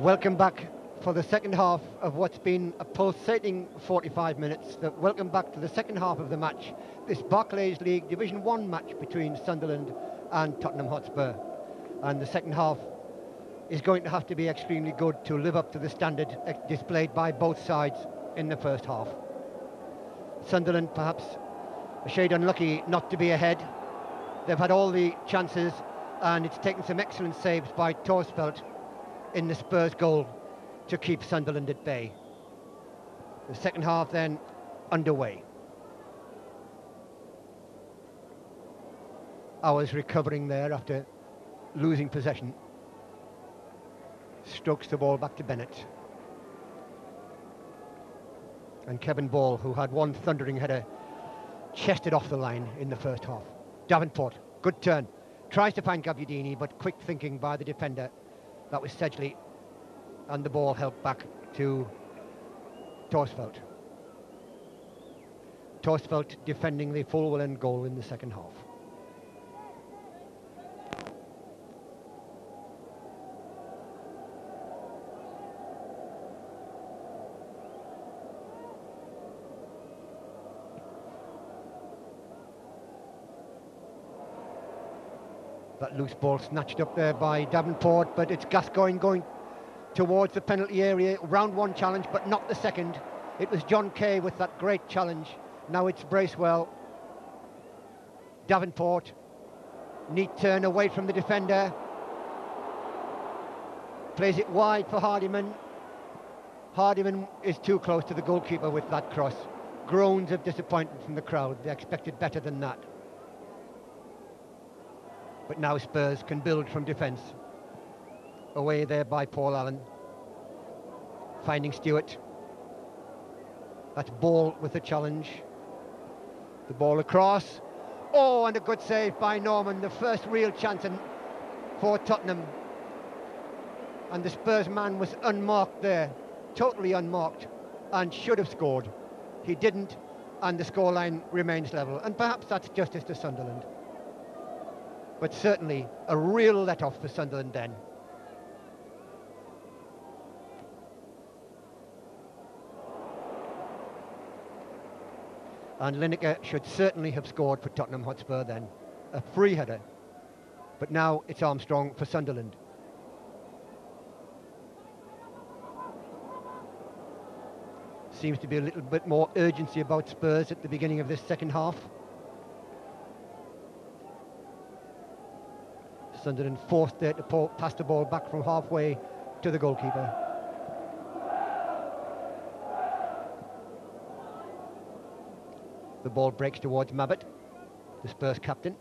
Welcome back for the second half of what's been a pulsating 45 minutes. Welcome back to the second half of the match, this Barclays League Division 1 match between Sunderland and Tottenham Hotspur. And the second half is going to have to be extremely good to live up to the standard displayed by both sides in the first half. Sunderland perhaps a shade unlucky not to be ahead. They've had all the chances, and it's taken some excellent saves by Torsfeldt in the Spurs goal to keep Sunderland at bay. The second half then underway. Hours recovering there after losing possession. Strokes the ball back to Bennett. And Kevin Ball, who had one thundering header, chested off the line in the first half. Davenport, good turn. Tries to find Gabbiadini, but quick thinking by the defender. That was Sedgley, and the ball helped back to Torsfeldt. Torsfeldt defending the full end goal in the second half. That loose ball snatched up there by Davenport, but it's Gascoigne going towards the penalty area. Round one challenge, but not the second. It was John Kay with that great challenge. Now it's Bracewell. Davenport. Neat turn away from the defender. Plays it wide for Hardiman. Hardiman is too close to the goalkeeper with that cross. Groans of disappointment from the crowd. They expected better than that. But now Spurs can build from defence. Away there by Paul Allen. Finding Stewart. That's Ball with the challenge. The ball across. Oh, and a good save by Norman. The first real chance for Tottenham. And the Spurs man was unmarked there. Totally unmarked. And should have scored. He didn't. And the scoreline remains level. And perhaps that's justice to Sunderland. But certainly a real let-off for Sunderland then. And Lineker should certainly have scored for Tottenham Hotspur then. A free header. But now it's Armstrong for Sunderland. Seems to be a little bit more urgency about Spurs at the beginning of this second half. Sunderland forced there to pass the ball back from halfway to the goalkeeper. The ball breaks towards Mabbott, the Spurs captain.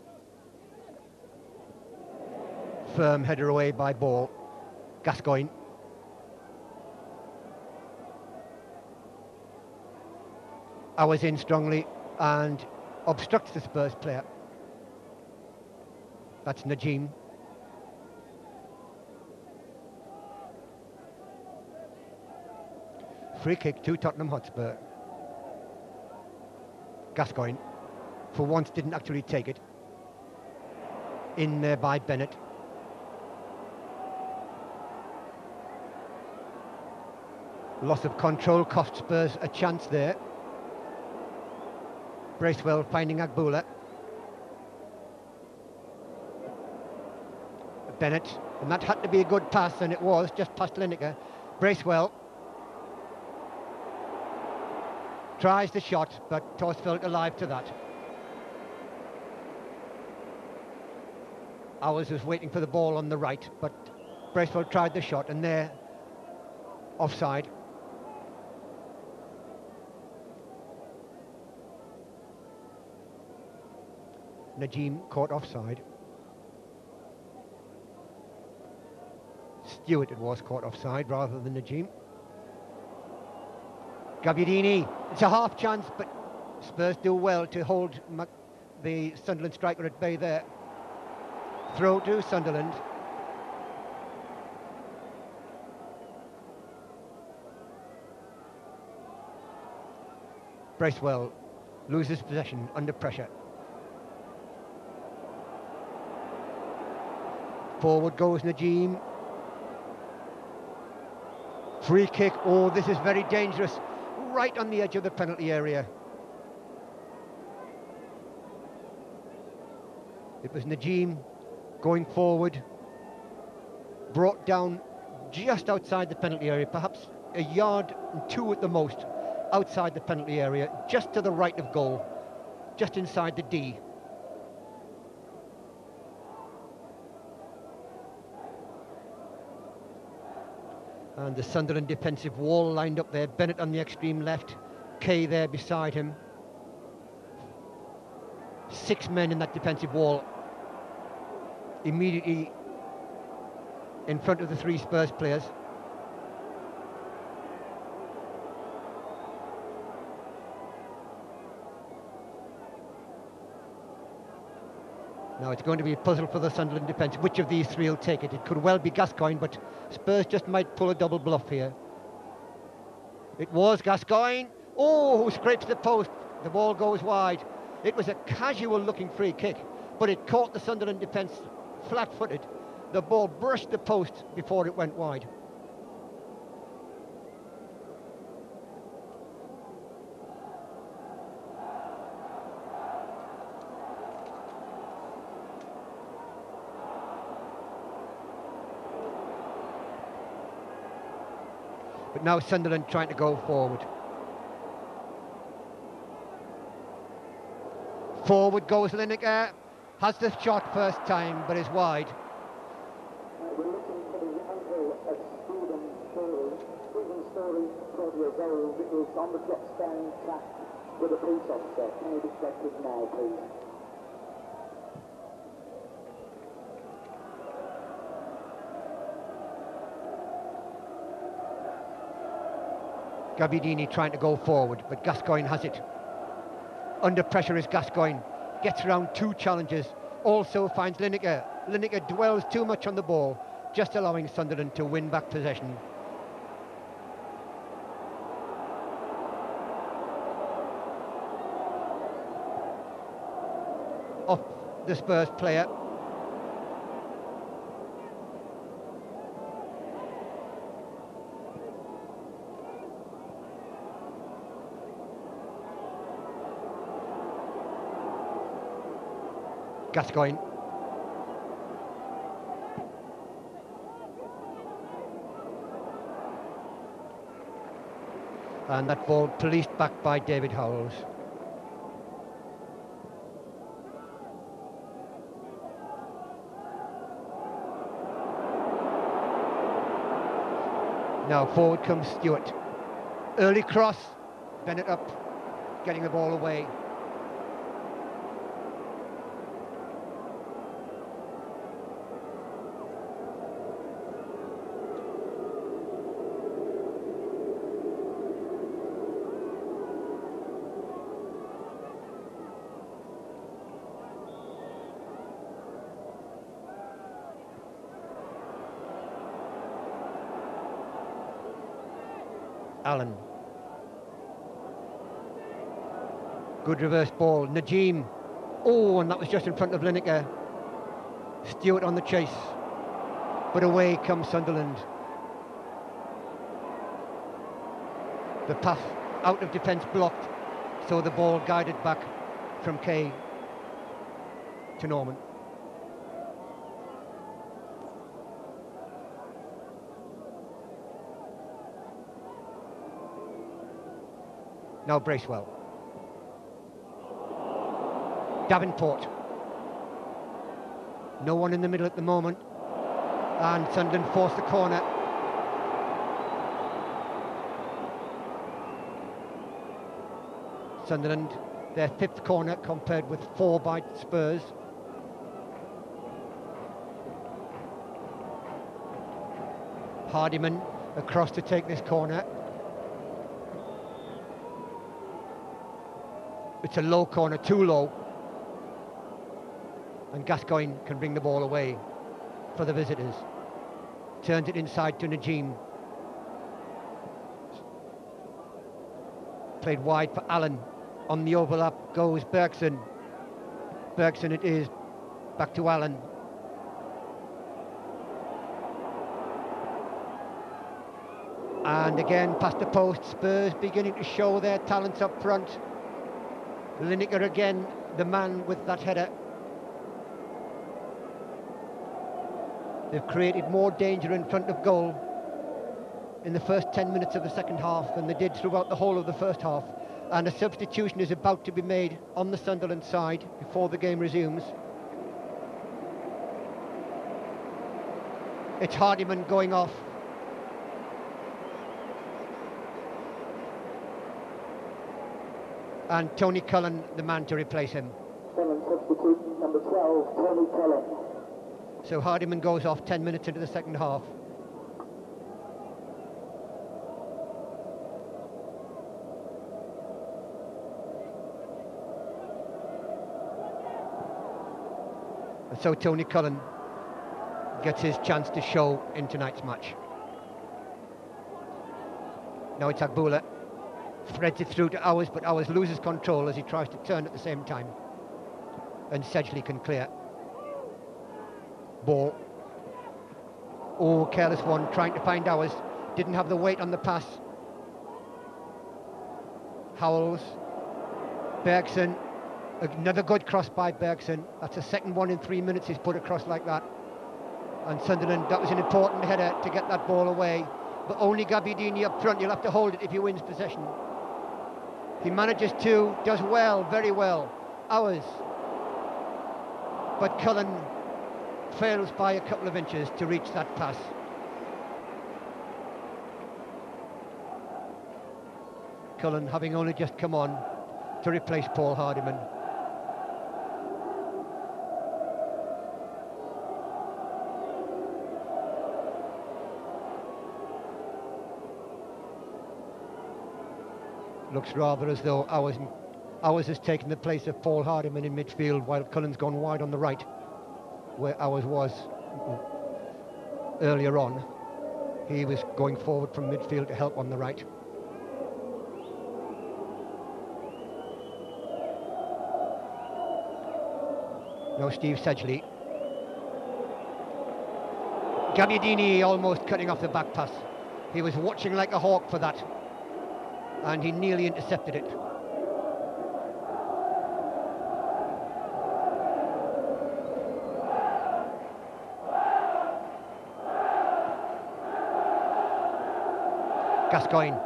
Firm header away by Ball. Gascoigne. Hours in strongly and obstructs the Spurs player. That's Najim. Free kick to Tottenham Hotspur. Gascoigne, for once, didn't actually take it. In there by Bennett. Loss of control cost Spurs a chance there. Bracewell finding Agboola. Bennett, and that had to be a good pass, and it was, just past Lineker. Bracewell tries the shot, but Torsfeldt alive to that. Owers was waiting for the ball on the right, but Bracewell tried the shot, and there, offside. Najim caught offside. Stewart it was caught offside rather than Najim. Gabbiadini, it's a half chance, but Spurs do well to hold the Sunderland striker at bay there. Throw to Sunderland. Bracewell loses possession under pressure. Forward goes Najim. Free kick. Oh, this is very dangerous. Right on the edge of the penalty area. It was Najim going forward, brought down just outside the penalty area, perhaps a yard and two at the most outside the penalty area, just to the right of goal, just inside the D. And the Sunderland defensive wall lined up there. Bennett on the extreme left, Kay there beside him. 6 men in that defensive wall, immediately in front of the 3 Spurs players. Now it's going to be a puzzle for the Sunderland defence. Which of these 3 will take it? It could well be Gascoigne, but Spurs just might pull a double bluff here. It was Gascoigne. Oh, who scrapes the post. The ball goes wide. It was a casual looking free kick, but it caught the Sunderland defence flat-footed. The ball brushed the post before it went wide. But now Sunderland trying to go forward. Forward goes Lineker, has the shot first time, but is wide. We're looking for the uncle of Stephen Story. Stephen Story, 12 years old, is on the drop stand track with a police officer. Can you distract us now, please? Gabbiadini trying to go forward, but Gascoigne has it. Under pressure is Gascoigne. Gets around 2 challenges. Also finds Lineker. Lineker dwells too much on the ball, just allowing Sunderland to win back possession. Off the Spurs player. Gascoigne. And that ball policed back by David Howells. Now forward comes Stewart. Early cross. Bennett up, getting the ball away. Allen. Good reverse ball. Najim. Oh, and that was just in front of Lineker. Stewart on the chase. But away comes Sunderland. The pass out of defence blocked, so the ball guided back from Kay to Norman. Now Bracewell. Davenport. No one in the middle at the moment. And Sunderland force the corner. Sunderland, their 5th corner compared with 4 by Spurs. Hardiman across to take this corner. It's a low corner, too low. And Gascoigne can bring the ball away for the visitors. Turns it inside to Najim. Played wide for Allen. On the overlap goes Bergson. Bergson it is. Back to Allen. And again past the post. Spurs beginning to show their talents up front. Lineker again, the man with that header. They've created more danger in front of goal in the first 10 minutes of the second half than they did throughout the whole of the first half. And a substitution is about to be made on the Sunderland side before the game resumes. It's Hardiman going off. And Tony Cullen, the man to replace him. Sunderland substitute number 12, Tony Cullen. So Hardiman goes off 10 minutes into the second half. And so Tony Cullen gets his chance to show in tonight's match. Now it's Agboola. Threads it through to Owers, but Owers loses control as he tries to turn at the same time. And Sedgley can clear. Ball. Oh, careless one, trying to find Owers. Didn't have the weight on the pass. Howells. Bergson. Another good cross by Bergson. That's the second one in 3 minutes he's put across like that. And Sunderland, that was an important header to get that ball away. But only Gabbiadini up front. You'll have to hold it if he wins possession. He manages to, does well, very well. Owers. But Cullen fails by a couple of inches to reach that pass. Cullen having only just come on to replace Paul Hardiman. Looks rather as though Owers has taken the place of Paul Hardiman in midfield, while Cullen's gone wide on the right, where Owers was earlier on. He was going forward from midfield to help on the right. Now Steve Sedgley. Gabbiadini almost cutting off the back pass. He was watching like a hawk for that, and he nearly intercepted it. Gascoigne.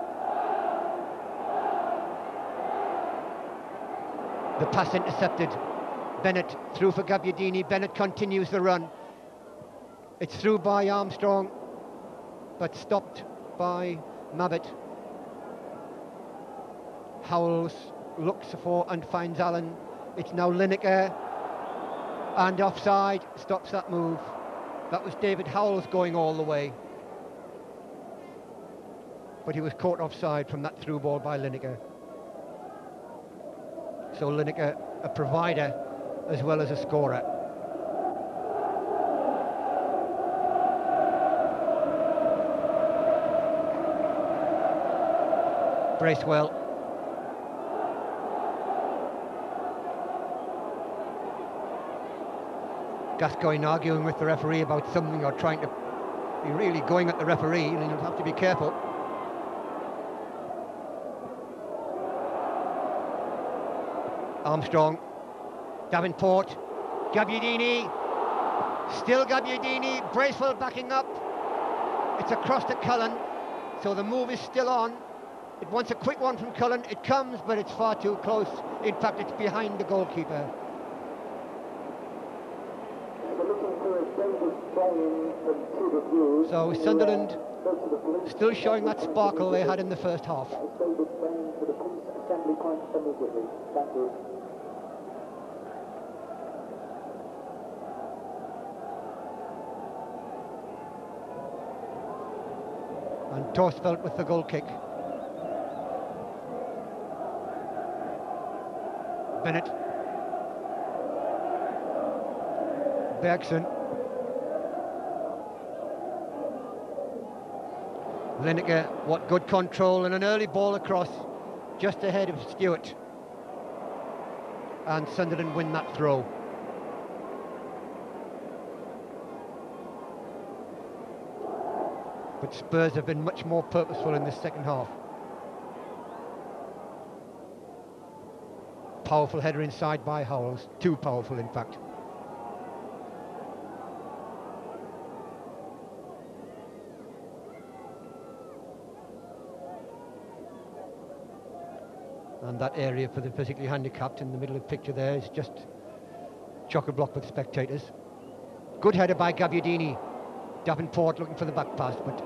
The pass intercepted. Bennett through for Gabbiadini. Bennett continues the run. It's through by Armstrong, but stopped by Mabbutt. Howells looks for and finds Allen. It's now Lineker, and offside, stops that move. That was David Howells going all the way, but he was caught offside from that through ball by Lineker. So Lineker, a provider as well as a scorer. Bracewell. Gascoigne arguing with the referee about something, or trying to be really going at the referee, and he'll have to be careful. Armstrong, Davenport, Gabbiadini, still Gabbiadini, Bracewell backing up. It's across to Cullen, so the move is still on. It wants a quick one from Cullen, it comes, but it's far too close. In fact, it's behind the goalkeeper. So Sunderland Go to the police. Still showing that sparkle they had in the first half. David Bain to the police assembly point immediately. Thank you. And Torsfeldt with the goal kick. Bennett. Bergson. Lineker, what good control, and an early ball across just ahead of Stewart. And Sunderland win that throw. But Spurs have been much more purposeful in the second half. Powerful header inside by Howells, too powerful in fact. And that area for the physically handicapped in the middle of the picture there is just chock-a-block with spectators. Good header by Gabbiadini. Davenport looking for the back pass, but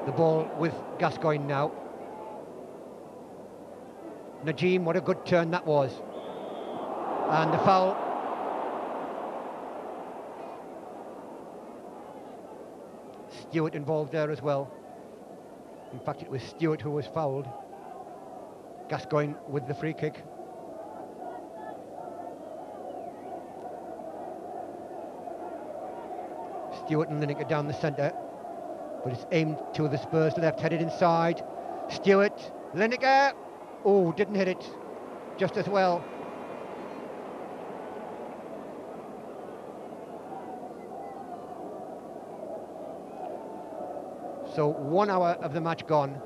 the ball with Gascoigne now. Najim, what a good turn that was. And the foul. Stewart involved there as well. In fact, it was Stewart who was fouled. Gascoigne with the free kick. Stewart and Lineker down the centre, but it's aimed to the Spurs left, headed inside. Stewart, Lineker, oh, didn't hit it just as well. So 1 hour of the match gone.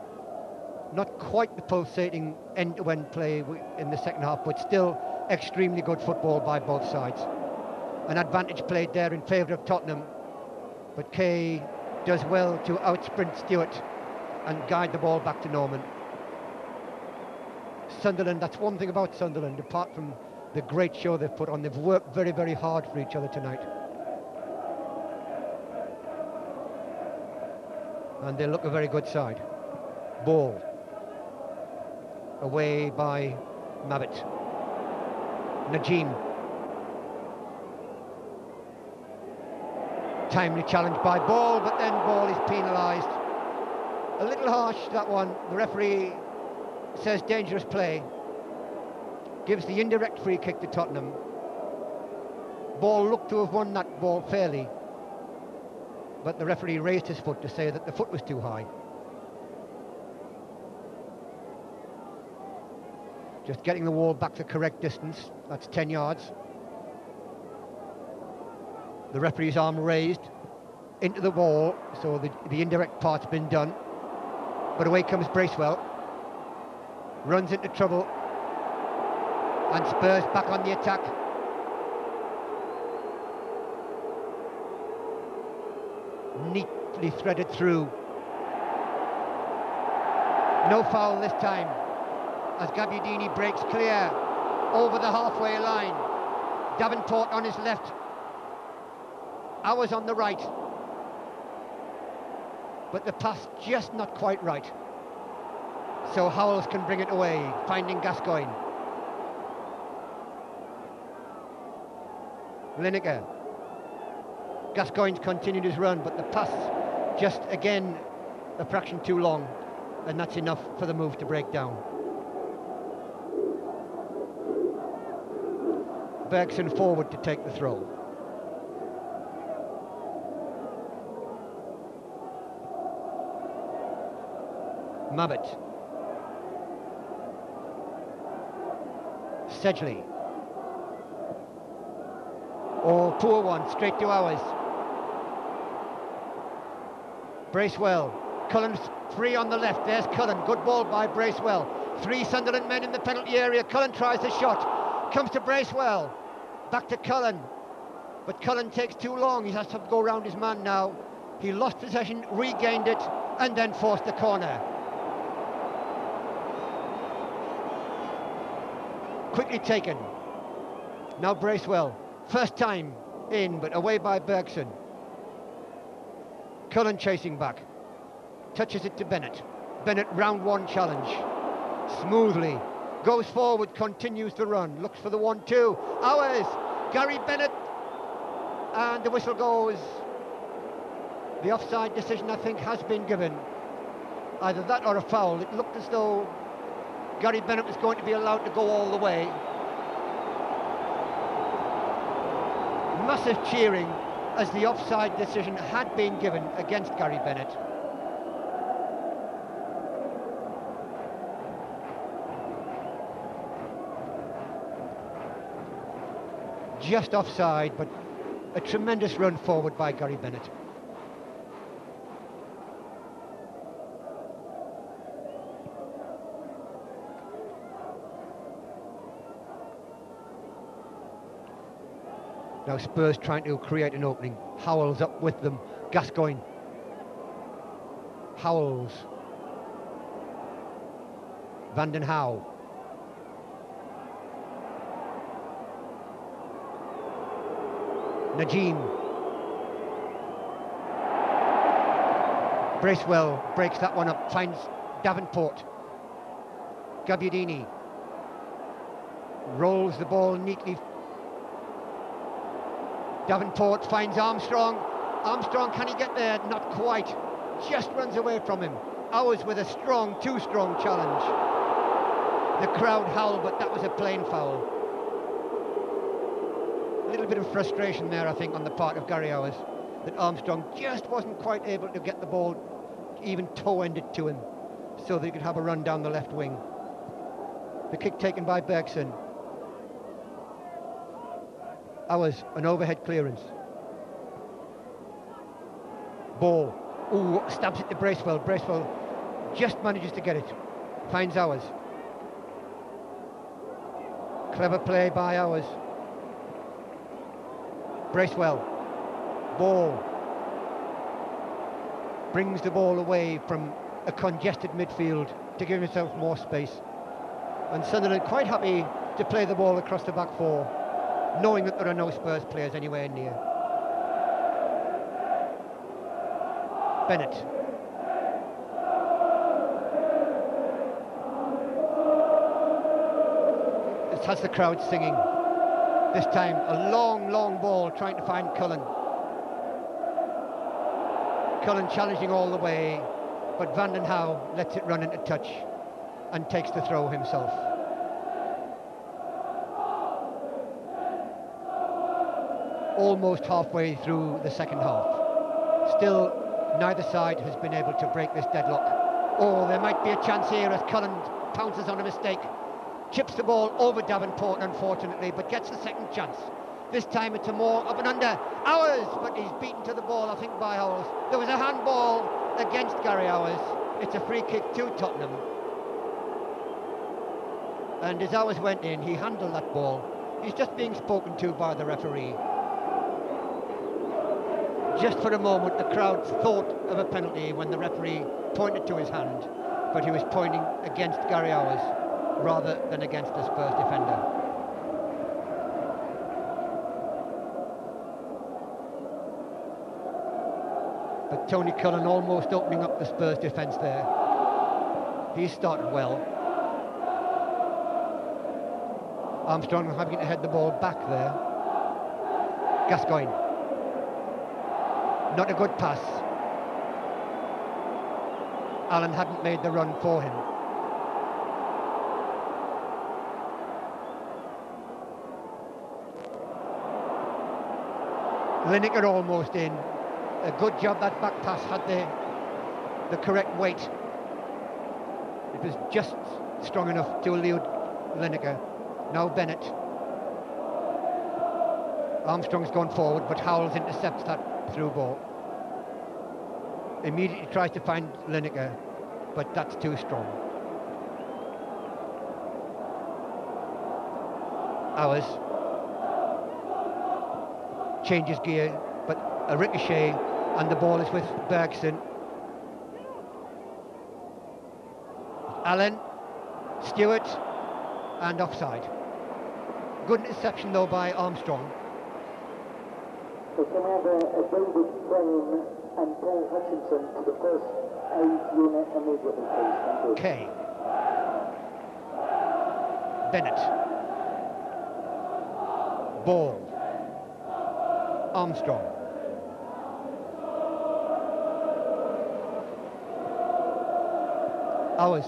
Not quite the pulsating end-to-end play in the second half, but still extremely good football by both sides. An advantage played there in favour of Tottenham, but Kay does well to outsprint Stewart and guide the ball back to Norman. Sunderland, that's one thing about Sunderland, apart from the great show they've put on, they've worked very, very hard for each other tonight. And they look a very good side. Ball. Away by Mabbott. Najim. Timely challenge by Ball, but then Ball is penalised. A little harsh, that one. The referee says dangerous play. Gives the indirect free kick to Tottenham. Ball looked to have won that ball fairly, but the referee raised his foot to say that the foot was too high. Just getting the wall back the correct distance. That's 10 yards. The referee's arm raised into the ball, so the indirect part's been done. But away comes Bracewell. Runs into trouble. And Spurs back on the attack. Neatly threaded through. No foul this time, as Gabbiadini breaks clear over the halfway line. Davenport on his left, Hours on the right, but the pass just not quite right, so Howells can bring it away, finding Gascoigne. Lineker. Gascoigne's continued his run, but the pass just again a fraction too long, and that's enough for the move to break down. Bergson forward to take the throw. Mabbott. Sedgley. Oh, poor one, straight to Hours. Bracewell. Cullen's free on the left. There's Cullen. Good ball by Bracewell. 3 Sunderland men in the penalty area. Cullen tries the shot. Comes to Bracewell. Back to Cullen. But Cullen takes too long. He has to go round his man now. He lost possession, regained it, and then forced the corner. Quickly taken. Now Bracewell. First time in, but away by Bergson. Cullen chasing back. touches it to Bennett. Bennett, round one challenge. Smoothly. Goes forward, continues to run. Looks for the 1-2. Ours. Gary Bennett. And the whistle goes. The offside decision, I think, has been given. Either that or a foul. It looked as though Gary Bennett was going to be allowed to go all the way. Massive cheering as the offside decision had been given against Gary Bennett. Just offside, but a tremendous run forward by Gary Bennett. Now Spurs trying to create an opening. Howells up with them. Gascoigne. Howells. Van den Hauwe. Najim. Bracewell breaks that one up, finds Davenport. Gabbiadini rolls the ball neatly. Davenport finds Armstrong. Armstrong, can he get there? Not quite. Just runs away from him. Ours with a strong, too strong challenge. The crowd howl, but that was a plain foul. A little bit of frustration there, I think, on the part of Gary Owers, that Armstrong just wasn't quite able to get the ball even toe-ended to him, so that he could have a run down the left wing. The kick taken by Bergson. Ours, an overhead clearance. Ball. Ooh, stabs it to Bracewell. Bracewell just manages to get it. Finds Ours. Clever play by Ours. Bracewell. Ball. Brings the ball away from a congested midfield to give himself more space. And Sunderland quite happy to play the ball across the back four, knowing that there are no Spurs players anywhere near. Bennett. This has the crowd singing. This time a long, long ball trying to find Cullen. Cullen challenging all the way, but Van den Hauwe lets it run into touch and takes the throw himself. Almost halfway through the second half. Still, neither side has been able to break this deadlock. Oh, there might be a chance here as Cullen pounces on a mistake. Chips the ball over Davenport, unfortunately, but gets the second chance. This time it's a more up and under. Ours, but he's beaten to the ball, I think, by Howells. There was a handball against Gary Owers. It's a free kick to Tottenham. And as Owers went in, he handled that ball. He's just being spoken to by the referee. Just for a moment, the crowd thought of a penalty when the referee pointed to his hand, but he was pointing against Gary Owers rather than against the Spurs defender. But Tony Cullen almost opening up the Spurs defence there. He started well. Armstrong having to head the ball back there. Gascoigne. Not a good pass. Allen hadn't made the run for him. Lineker almost in. A good job that back pass had the correct weight. It was just strong enough to elude Lineker. Now Bennett. Armstrong's gone forward, but Howells intercepts that through ball. Immediately tries to find Lineker, but that's too strong. Ours changes gear, but a ricochet, and the ball is with Bergson. Allen, Stewart, and offside. Good interception though by Armstrong. So can we have a David Crane and Paul Hutchinson to the first aid unit immediately, please. Thank you. Kay. Bennett. Ball. Armstrong. Ours.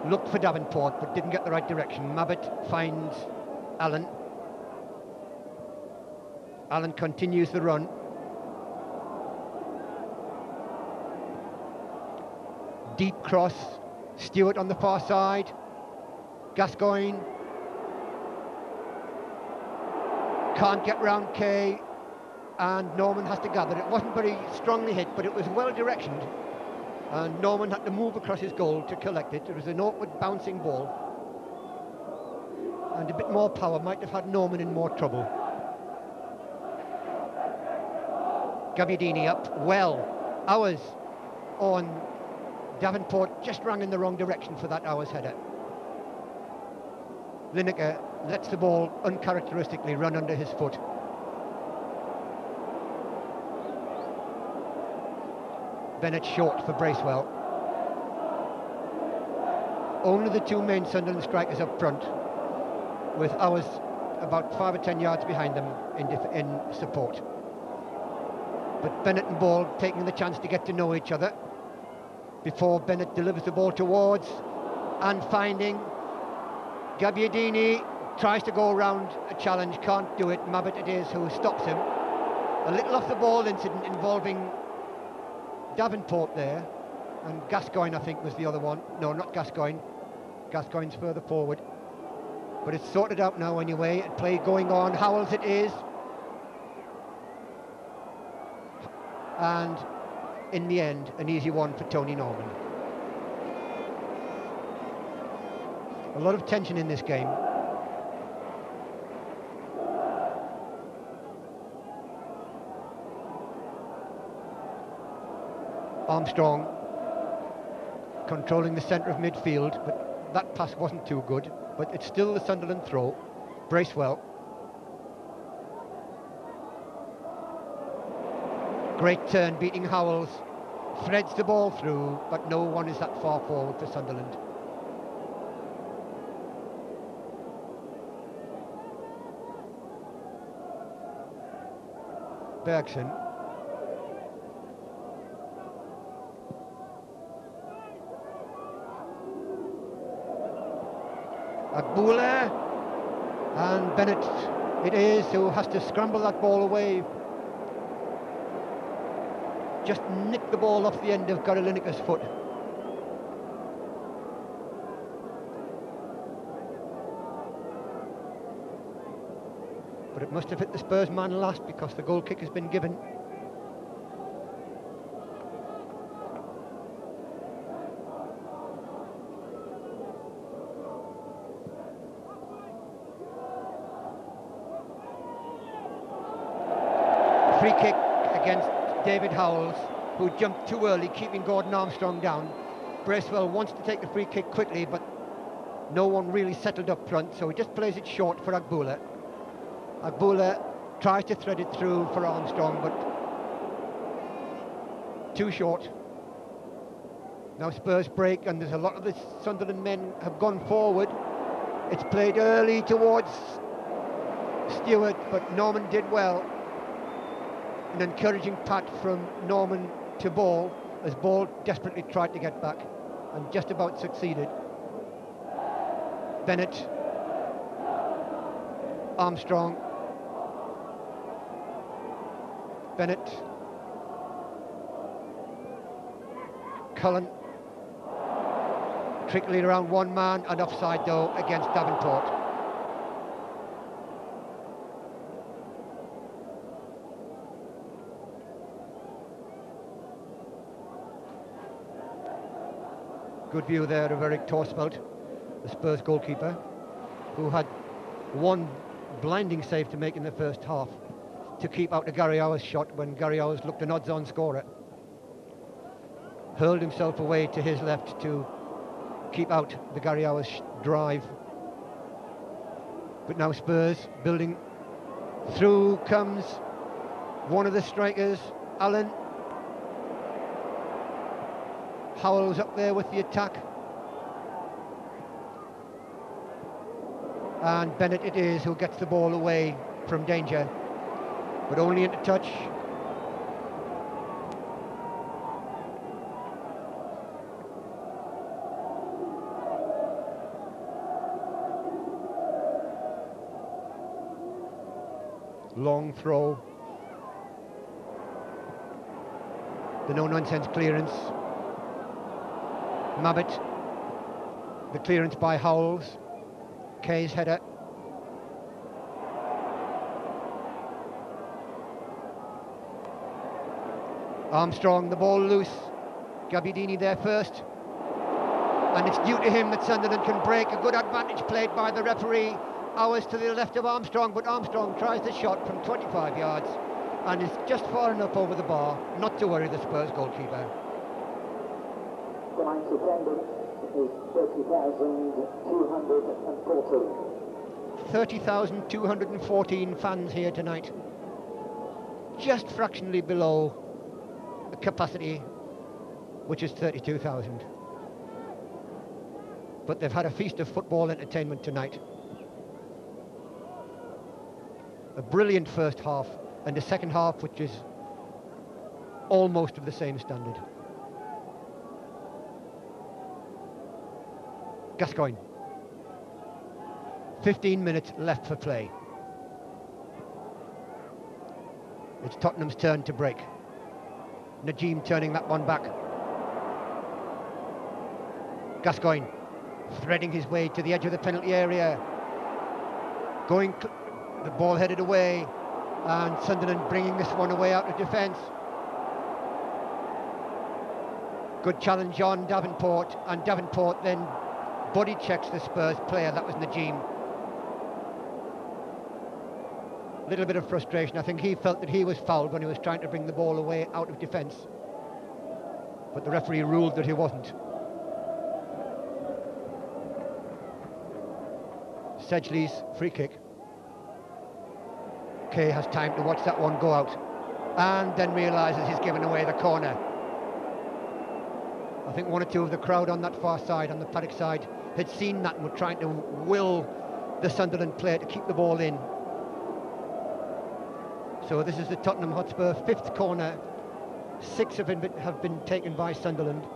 Looked for Davenport but didn't get the right direction. Mabbott finds Allen. Allen continues the run. Deep cross. Stewart on the far side. Gascoigne. Can't get round Kay. And Norman has to gather. It wasn't very strongly hit, but it was well directioned. And Norman had to move across his goal to collect it. It was an awkward bouncing ball. And a bit more power might have had Norman in more trouble. Gabbiadini up well. Ours on Davenport just ran in the wrong direction for that Ours header. Lineker lets the ball uncharacteristically run under his foot. Bennett short for Bracewell. Only the two main Sunderland strikers up front, with Ours about 5 or 10 yards behind them in support. But Bennett and Ball taking the chance to get to know each other before Bennett delivers the ball towards and finding Gabbiadini. Tries to go around a challenge, can't do it. Mabbott it is who stops him. A little off the ball incident involving Davenport there, and Gascoigne I think was the other one. No, not Gascoigne. Gascoigne's further forward. But it's sorted out now anyway. And play going on. Howells it is. And in the end, an easy one for Tony Norman. A lot of tension in this game. Armstrong controlling the centre of midfield, but that pass wasn't too good. But it's still the Sunderland throw. Bracewell. Great turn, beating Howells. Threads the ball through, but no one is that far forward for Sunderland. Bergson. Agbula, and Bennett it is who has to scramble that ball away. Just nicked the ball off the end of Gary Lineker's foot. But it must have hit the Spurs man last because the goal kick has been given. Free kick against David Howells, who jumped too early, keeping Gordon Armstrong down. Bracewell wants to take the free kick quickly, but no one really settled up front, so he just plays it short for Agbula. Agbula tries to thread it through for Armstrong, but too short. Now Spurs break, and there's a lot of the Sunderland men have gone forward. It's played early towards Stewart, but Norman did well. An encouraging pat from Norman to Ball, as Ball desperately tried to get back and just about succeeded. Bennett, Armstrong, Bennett, Cullen, trickling around one man and offside though against Davenport. Good view there of Eric Torsveld, the Spurs goalkeeper, who had one blinding save to make in the first half to keep out a Gary Hours shot when Gary Hours looked an odds-on scorer. Hurled himself away to his left to keep out the Gary Hours drive. But now Spurs building. Through comes one of the strikers, Allen. Howell's up there with the attack. And Bennett it is who gets the ball away from danger, but only into touch. Long throw. The no-nonsense clearance. Mabbott. The clearance by Howells. Kay's header. Armstrong, the ball loose. Gabbiadini there first. And it's due to him that Sunderland can break. A good advantage played by the referee. Hours to the left of Armstrong, but Armstrong tries the shot from 25 yards and is just far enough over the bar not to worry the Spurs goalkeeper. Tonight's attendance is 30,214. 30,214 fans here tonight. Just fractionally below the capacity, which is 32,000. But they've had a feast of football entertainment tonight. A brilliant first half and a second half which is almost of the same standard. Gascoigne. 15 minutes left for play. It's Tottenham's turn to break. Najim turning that one back. Gascoigne threading his way to the edge of the penalty area. The ball headed away, and Sunderland bringing this one away out of defence. Good challenge on Davenport, and Davenport then body checks the Spurs player. That was Najim. Little bit of frustration. I think he felt that he was fouled when he was trying to bring the ball away out of defence, but the referee ruled that he wasn't. Sedgley's free kick. Kay has time to watch that one go out and then realises he's given away the corner. I think one or two of the crowd on that far side, on the paddock side, had seen that and were trying to will the Sunderland player to keep the ball in. So this is the Tottenham Hotspur fifth corner. 6 have been taken by Sunderland.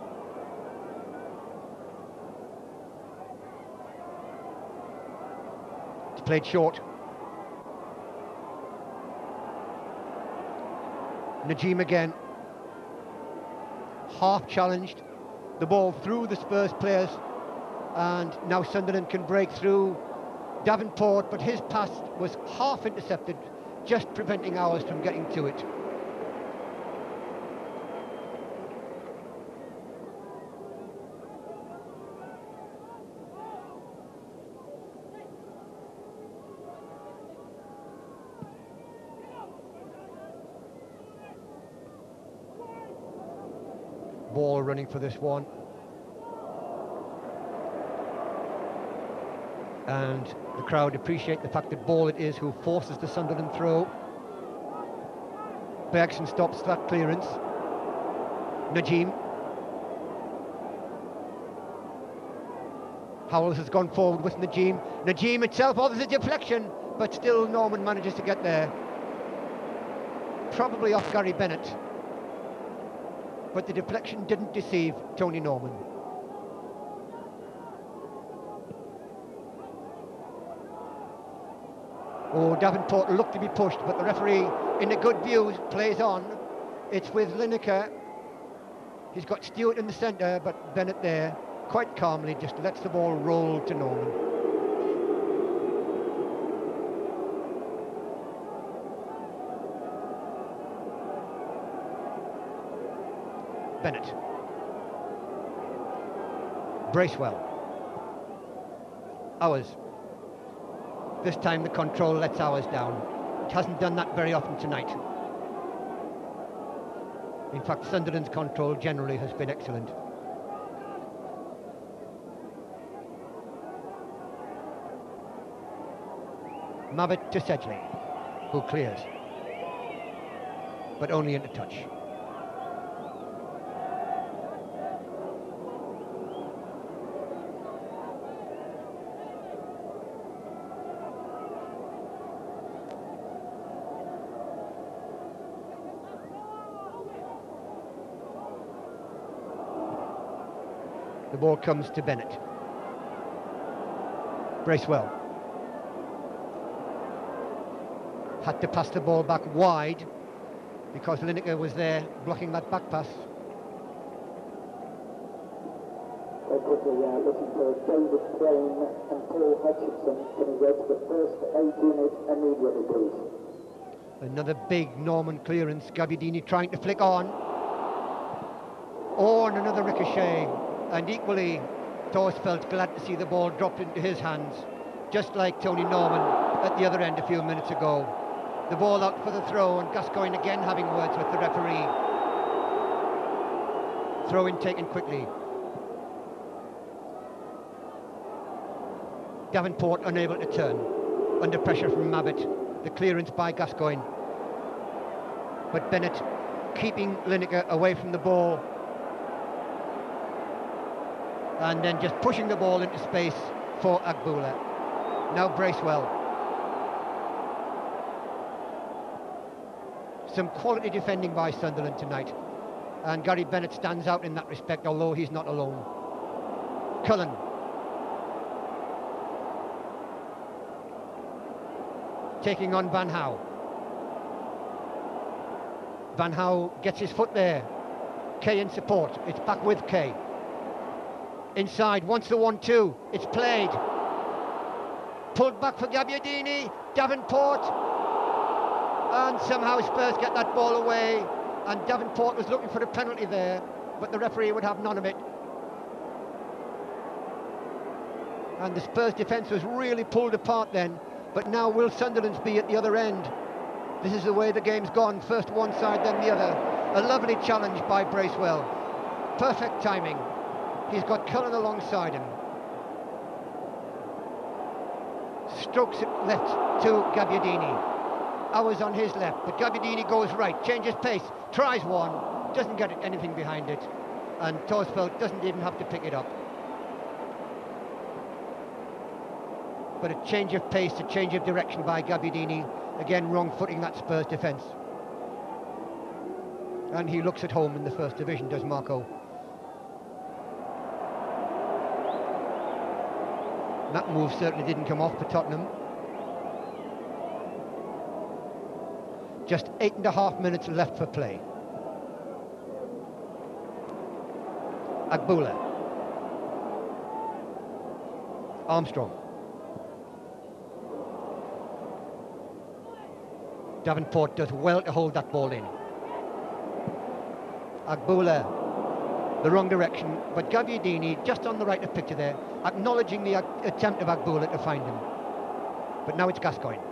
It's played short. Najim again, half challenged, the ball through the Spurs players, and now Sunderland can break through. Davenport, but his pass was half intercepted, just preventing ours from getting to it. Ball running for this one, and the crowd appreciate the fact that Ball it is who forces the Sunderland throw. Bergson stops that clearance. Najim. Howells has gone forward with Najim. Najim itself, oh, there's a deflection, but still Norman manages to get there. Probably off Gary Bennett. But the deflection didn't deceive Tony Norman. Oh, Davenport looked to be pushed, but the referee, in a good view, plays on. It's with Lineker. He's got Stewart in the centre, but Bennett there, quite calmly, just lets the ball roll to Norman. Bennett. Bracewell. Ours. This time the control lets ours down. It hasn't done that very often tonight. In fact, Sunderland's control generally has been excellent. Mabbott to Sedgley, who clears, but only into touch. The ball comes to Bennett. Bracewell had to pass the ball back wide because Lineker was there blocking that back pass. Very quickly, listen to David Crane and Paul Hutchinson. Can you go to the first aid unit immediately, please? Another big Norman clearance. Gabbiadini trying to flick on. Oh, and another ricochet. And equally, Torsfeldt glad to see the ball dropped into his hands, just like Tony Norman at the other end a few minutes ago. The ball out for the throw, and Gascoigne again having words with the referee. Throw in taken quickly. Davenport unable to turn, under pressure from Mabbutt. The clearance by Gascoigne. But Bennett keeping Lineker away from the ball. And then just pushing the ball into space for Agbula. Now Bracewell. Some quality defending by Sunderland tonight. And Gary Bennett stands out in that respect, although he's not alone. Cullen. Taking on Van Hau. Van Hau gets his foot there. Kay in support. It's back with Kay. Inside, wants the 1-2. It's played. Pulled back for Gabbiadini. Davenport. And somehow Spurs get that ball away. And Davenport was looking for a penalty there, but the referee would have none of it. And the Spurs defence was really pulled apart then. But now will Sunderland's be at the other end? This is the way the game's gone. First one side, then the other. A lovely challenge by Bracewell. Perfect timing. He's got Cullen alongside him. Strokes it left to Gabbiadini. Hours on his left, but Gabbiadini goes right, changes pace, tries one, doesn't get anything behind it, and Torsfeldt doesn't even have to pick it up. But a change of pace, a change of direction by Gabbiadini, again wrong-footing that Spurs defence. And he looks at home in the First Division, does Marco. That move certainly didn't come off for Tottenham. Just 8.5 minutes left for play. Agbula. Armstrong. Davenport does well to hold that ball in. Agbula, the wrong direction, but Gabbiadini just on the right of picture there, acknowledging the attempt of Agbula to find him. But now it's Gascoigne.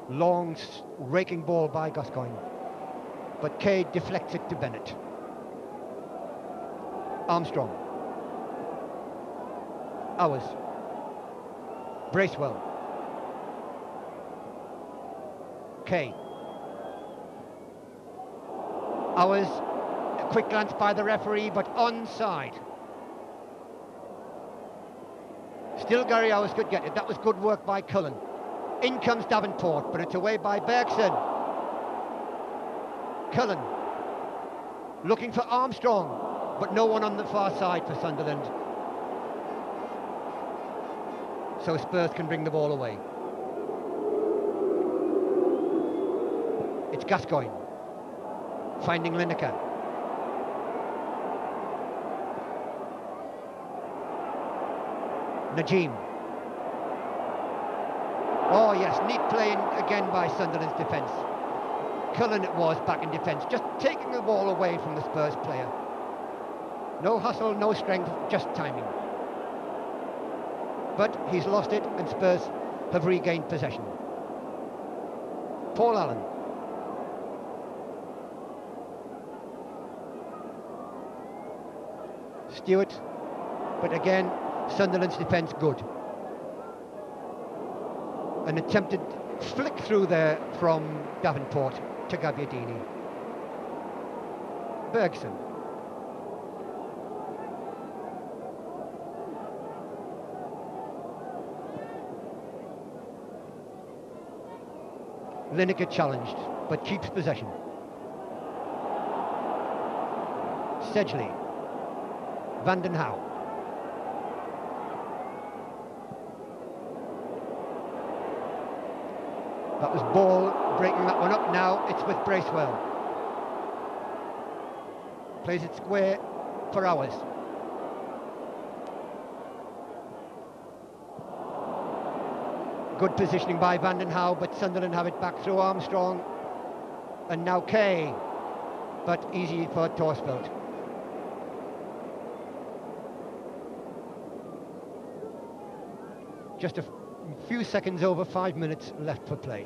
Long, raking ball by Gascoigne. But Kay deflects it to Bennett. Armstrong. Hours. Bracewell. Kay. Hours. A quick glance by the referee, but onside. Still Gary Hours could get it. That was good work by Cullen. In comes Davenport, but it's away by Bergson. Cullen looking for Armstrong, but no one on the far side for Sunderland. So Spurs can bring the ball away. It's Gascoigne finding Lineker. Najim. Oh yes, neat play again by Sunderland's defence. Cullen it was back in defence, just taking the ball away from the Spurs player. No hustle, no strength, just timing. But he's lost it and Spurs have regained possession. Paul Allen. Stewart, but again, Sunderland's defence good. An attempted flick through there from Davenport to Gabbiadini. Bergson. Lineker challenged, but keeps possession. Sedgley. Vanden Hauwe. That was Ball breaking that one up. Now it's with Bracewell. Plays it square for hours. Good positioning by Vanden Hauwe, but Sunderland have it back through Armstrong. And now Kay, but easy for Torsfeldt. Just a few seconds over 5 minutes left for play.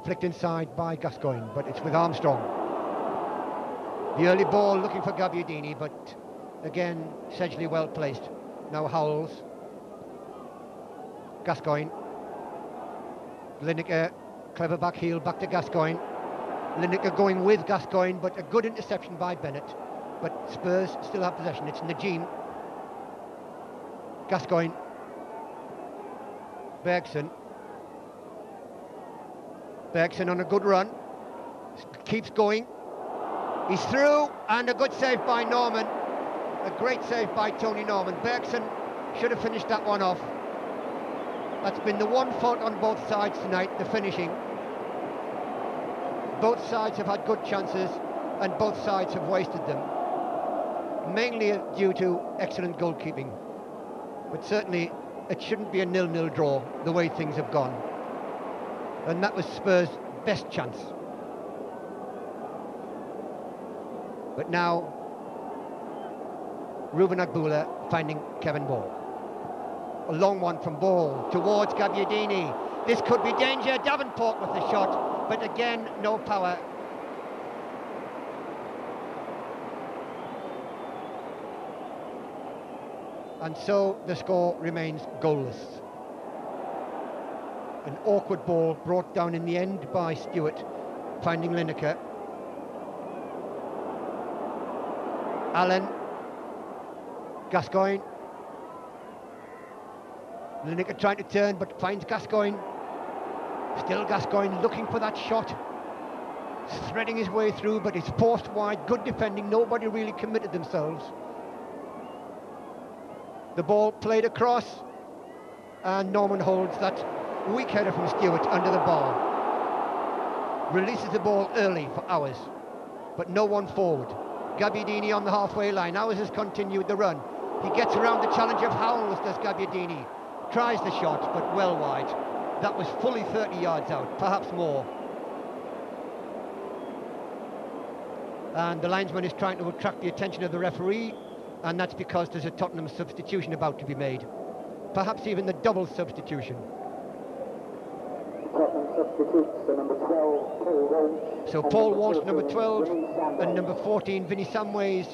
Flicked inside by Gascoigne, but it's with Armstrong. The early ball looking for Gabbiadini, but again, Sedgley well placed. Now Howells. Gascoigne. Lineker, clever back heel, back to Gascoigne. Lineker going with Gascoigne, but a good interception by Bennett. But Spurs still have possession. It's Najim. Gascoigne. Bergson. Bergson on a good run. Keeps going. He's through, and a good save by Norman. A great save by Tony Norman. Bergson should have finished that one off. That's been the one fault on both sides tonight, the finishing. Both sides have had good chances, and both sides have wasted them. Mainly due to excellent goalkeeping. But certainly, it shouldn't be a 0-0 draw, the way things have gone. And that was Spurs' best chance. But now, Ruben Agbula finding Kevin Ball. A long one from Ball towards Gabbiadini. This could be danger. Davenport with the shot, but again, no power. And so the score remains goalless. An awkward ball brought down in the end by Stewart, finding Lineker. Allen. Gascoigne. Lineker trying to turn, but finds Gascoigne. Still Gascoigne looking for that shot. Threading his way through, but it's forced wide. Good defending. Nobody really committed themselves. The ball played across, and Norman holds that weak header from Stewart under the bar. Releases the ball early for Hours, but no one forward. Gabbiadini on the halfway line. Hours has continued the run. He gets around the challenge of Howells, does Gabbiadini. Tries the shot, but well wide. That was fully 30 yards out, perhaps more. And the linesman is trying to attract the attention of the referee, and that's because there's a Tottenham substitution about to be made. Perhaps even the double substitution. Tottenham substitutes the number 12, Paul Walsh. So Paul Walsh, number 12, and number 14, Vinnie Samways,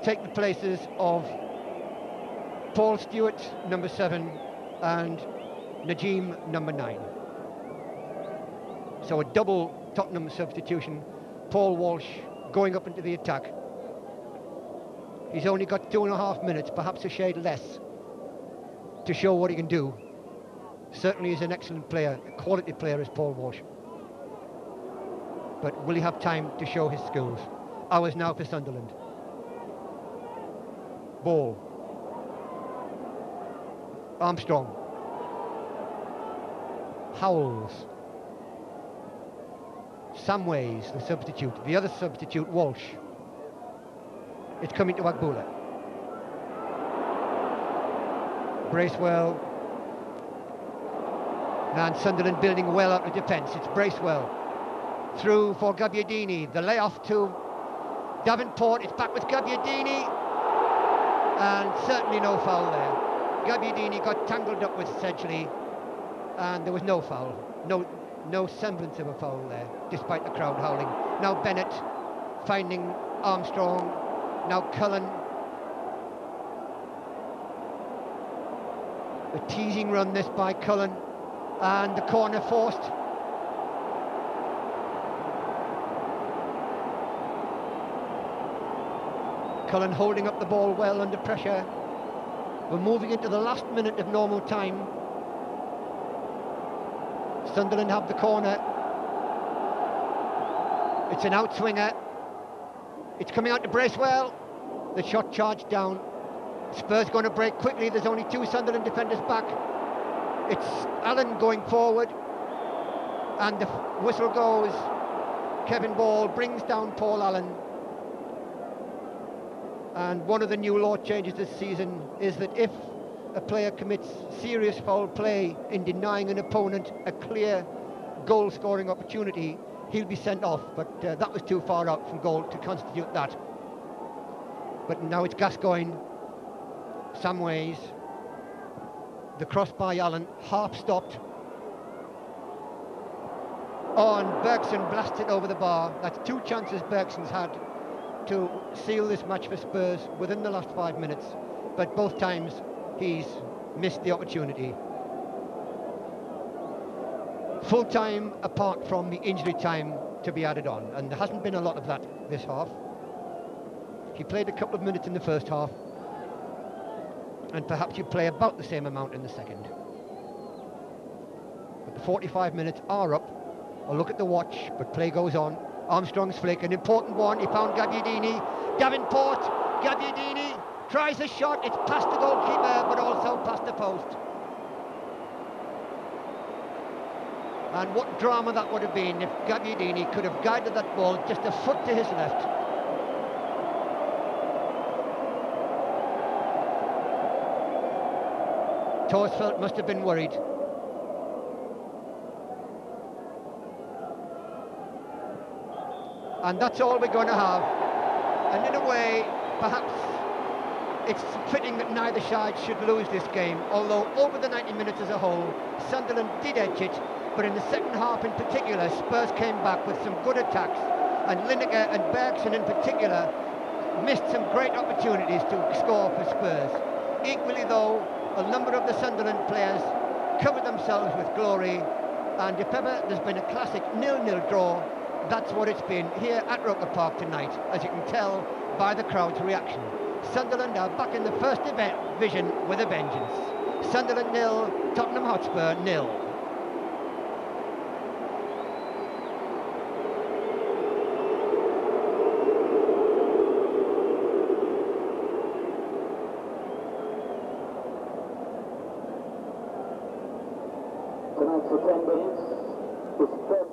take the places of Paul Stewart, number 7, and Najim, number 9. So a double Tottenham substitution. Paul Walsh going up into the attack. He's only got 2.5 minutes, perhaps a shade less, to show what he can do. Certainly is an excellent player, a quality player is Paul Walsh. But will he have time to show his skills? Hours now for Sunderland. Ball. Armstrong. Howells. Samways, the substitute. The other substitute, Walsh. It's coming to Agbula. Bracewell. And Sunderland building well out of defence. It's Bracewell. Through for Gabbiadini. The layoff to Davenport. It's back with Gabbiadini. And certainly no foul there. Gabbiadini got tangled up with Sedgley. And there was no foul. No semblance of a foul there, despite the crowd howling. Now Bennett finding Armstrong. Now Cullen. A teasing run this by Cullen. And the corner forced. Cullen holding up the ball well under pressure. We're moving into the last minute of normal time. Sunderland have the corner. It's an outswinger. It's coming out to Bracewell. The shot charged down. Spurs going to break quickly. There's only 2 Sunderland defenders back. It's Allen going forward. And the whistle goes. Kevin Ball brings down Paul Allen. And one of the new law changes this season is that if a player commits serious foul play in denying an opponent a clear goal-scoring opportunity, he'll be sent off. But that was too far out from goal to constitute that. But now it's Gascoigne. Samways. The cross by Allen, half stopped. And Bergson blasted over the bar. That's 2 chances Bergson's had to seal this match for Spurs within the last 5 minutes, but both times he's missed the opportunity. Full time apart from the injury time to be added on, and there hasn't been a lot of that this half. He played a couple of minutes in the first half, and perhaps you play about the same amount in the second. But the 45 minutes are up. I'll look at the watch, but play goes on. Armstrong's flick, an important one. He found Gabbiadini. Davenport. Gabbiadini tries a shot. It's past the goalkeeper, but also past the post. And what drama that would have been if Gabbiadini could have guided that ball just a foot to his left. Torsfeldt must have been worried. And that's all we're going to have. And in a way, perhaps it's fitting that neither side should lose this game, although over the 90 minutes as a whole, Sunderland did edge it, but in the second half in particular, Spurs came back with some good attacks, and Lineker and Bergson in particular missed some great opportunities to score for Spurs. Equally though, a number of the Sunderland players covered themselves with glory, and if ever there's been a classic 0-0 draw, that's what it's been here at Roker Park tonight, as you can tell by the crowd's reaction. Sunderland are back in the first division with a vengeance. Sunderland 0, Tottenham Hotspur 0. Tonight's attendance is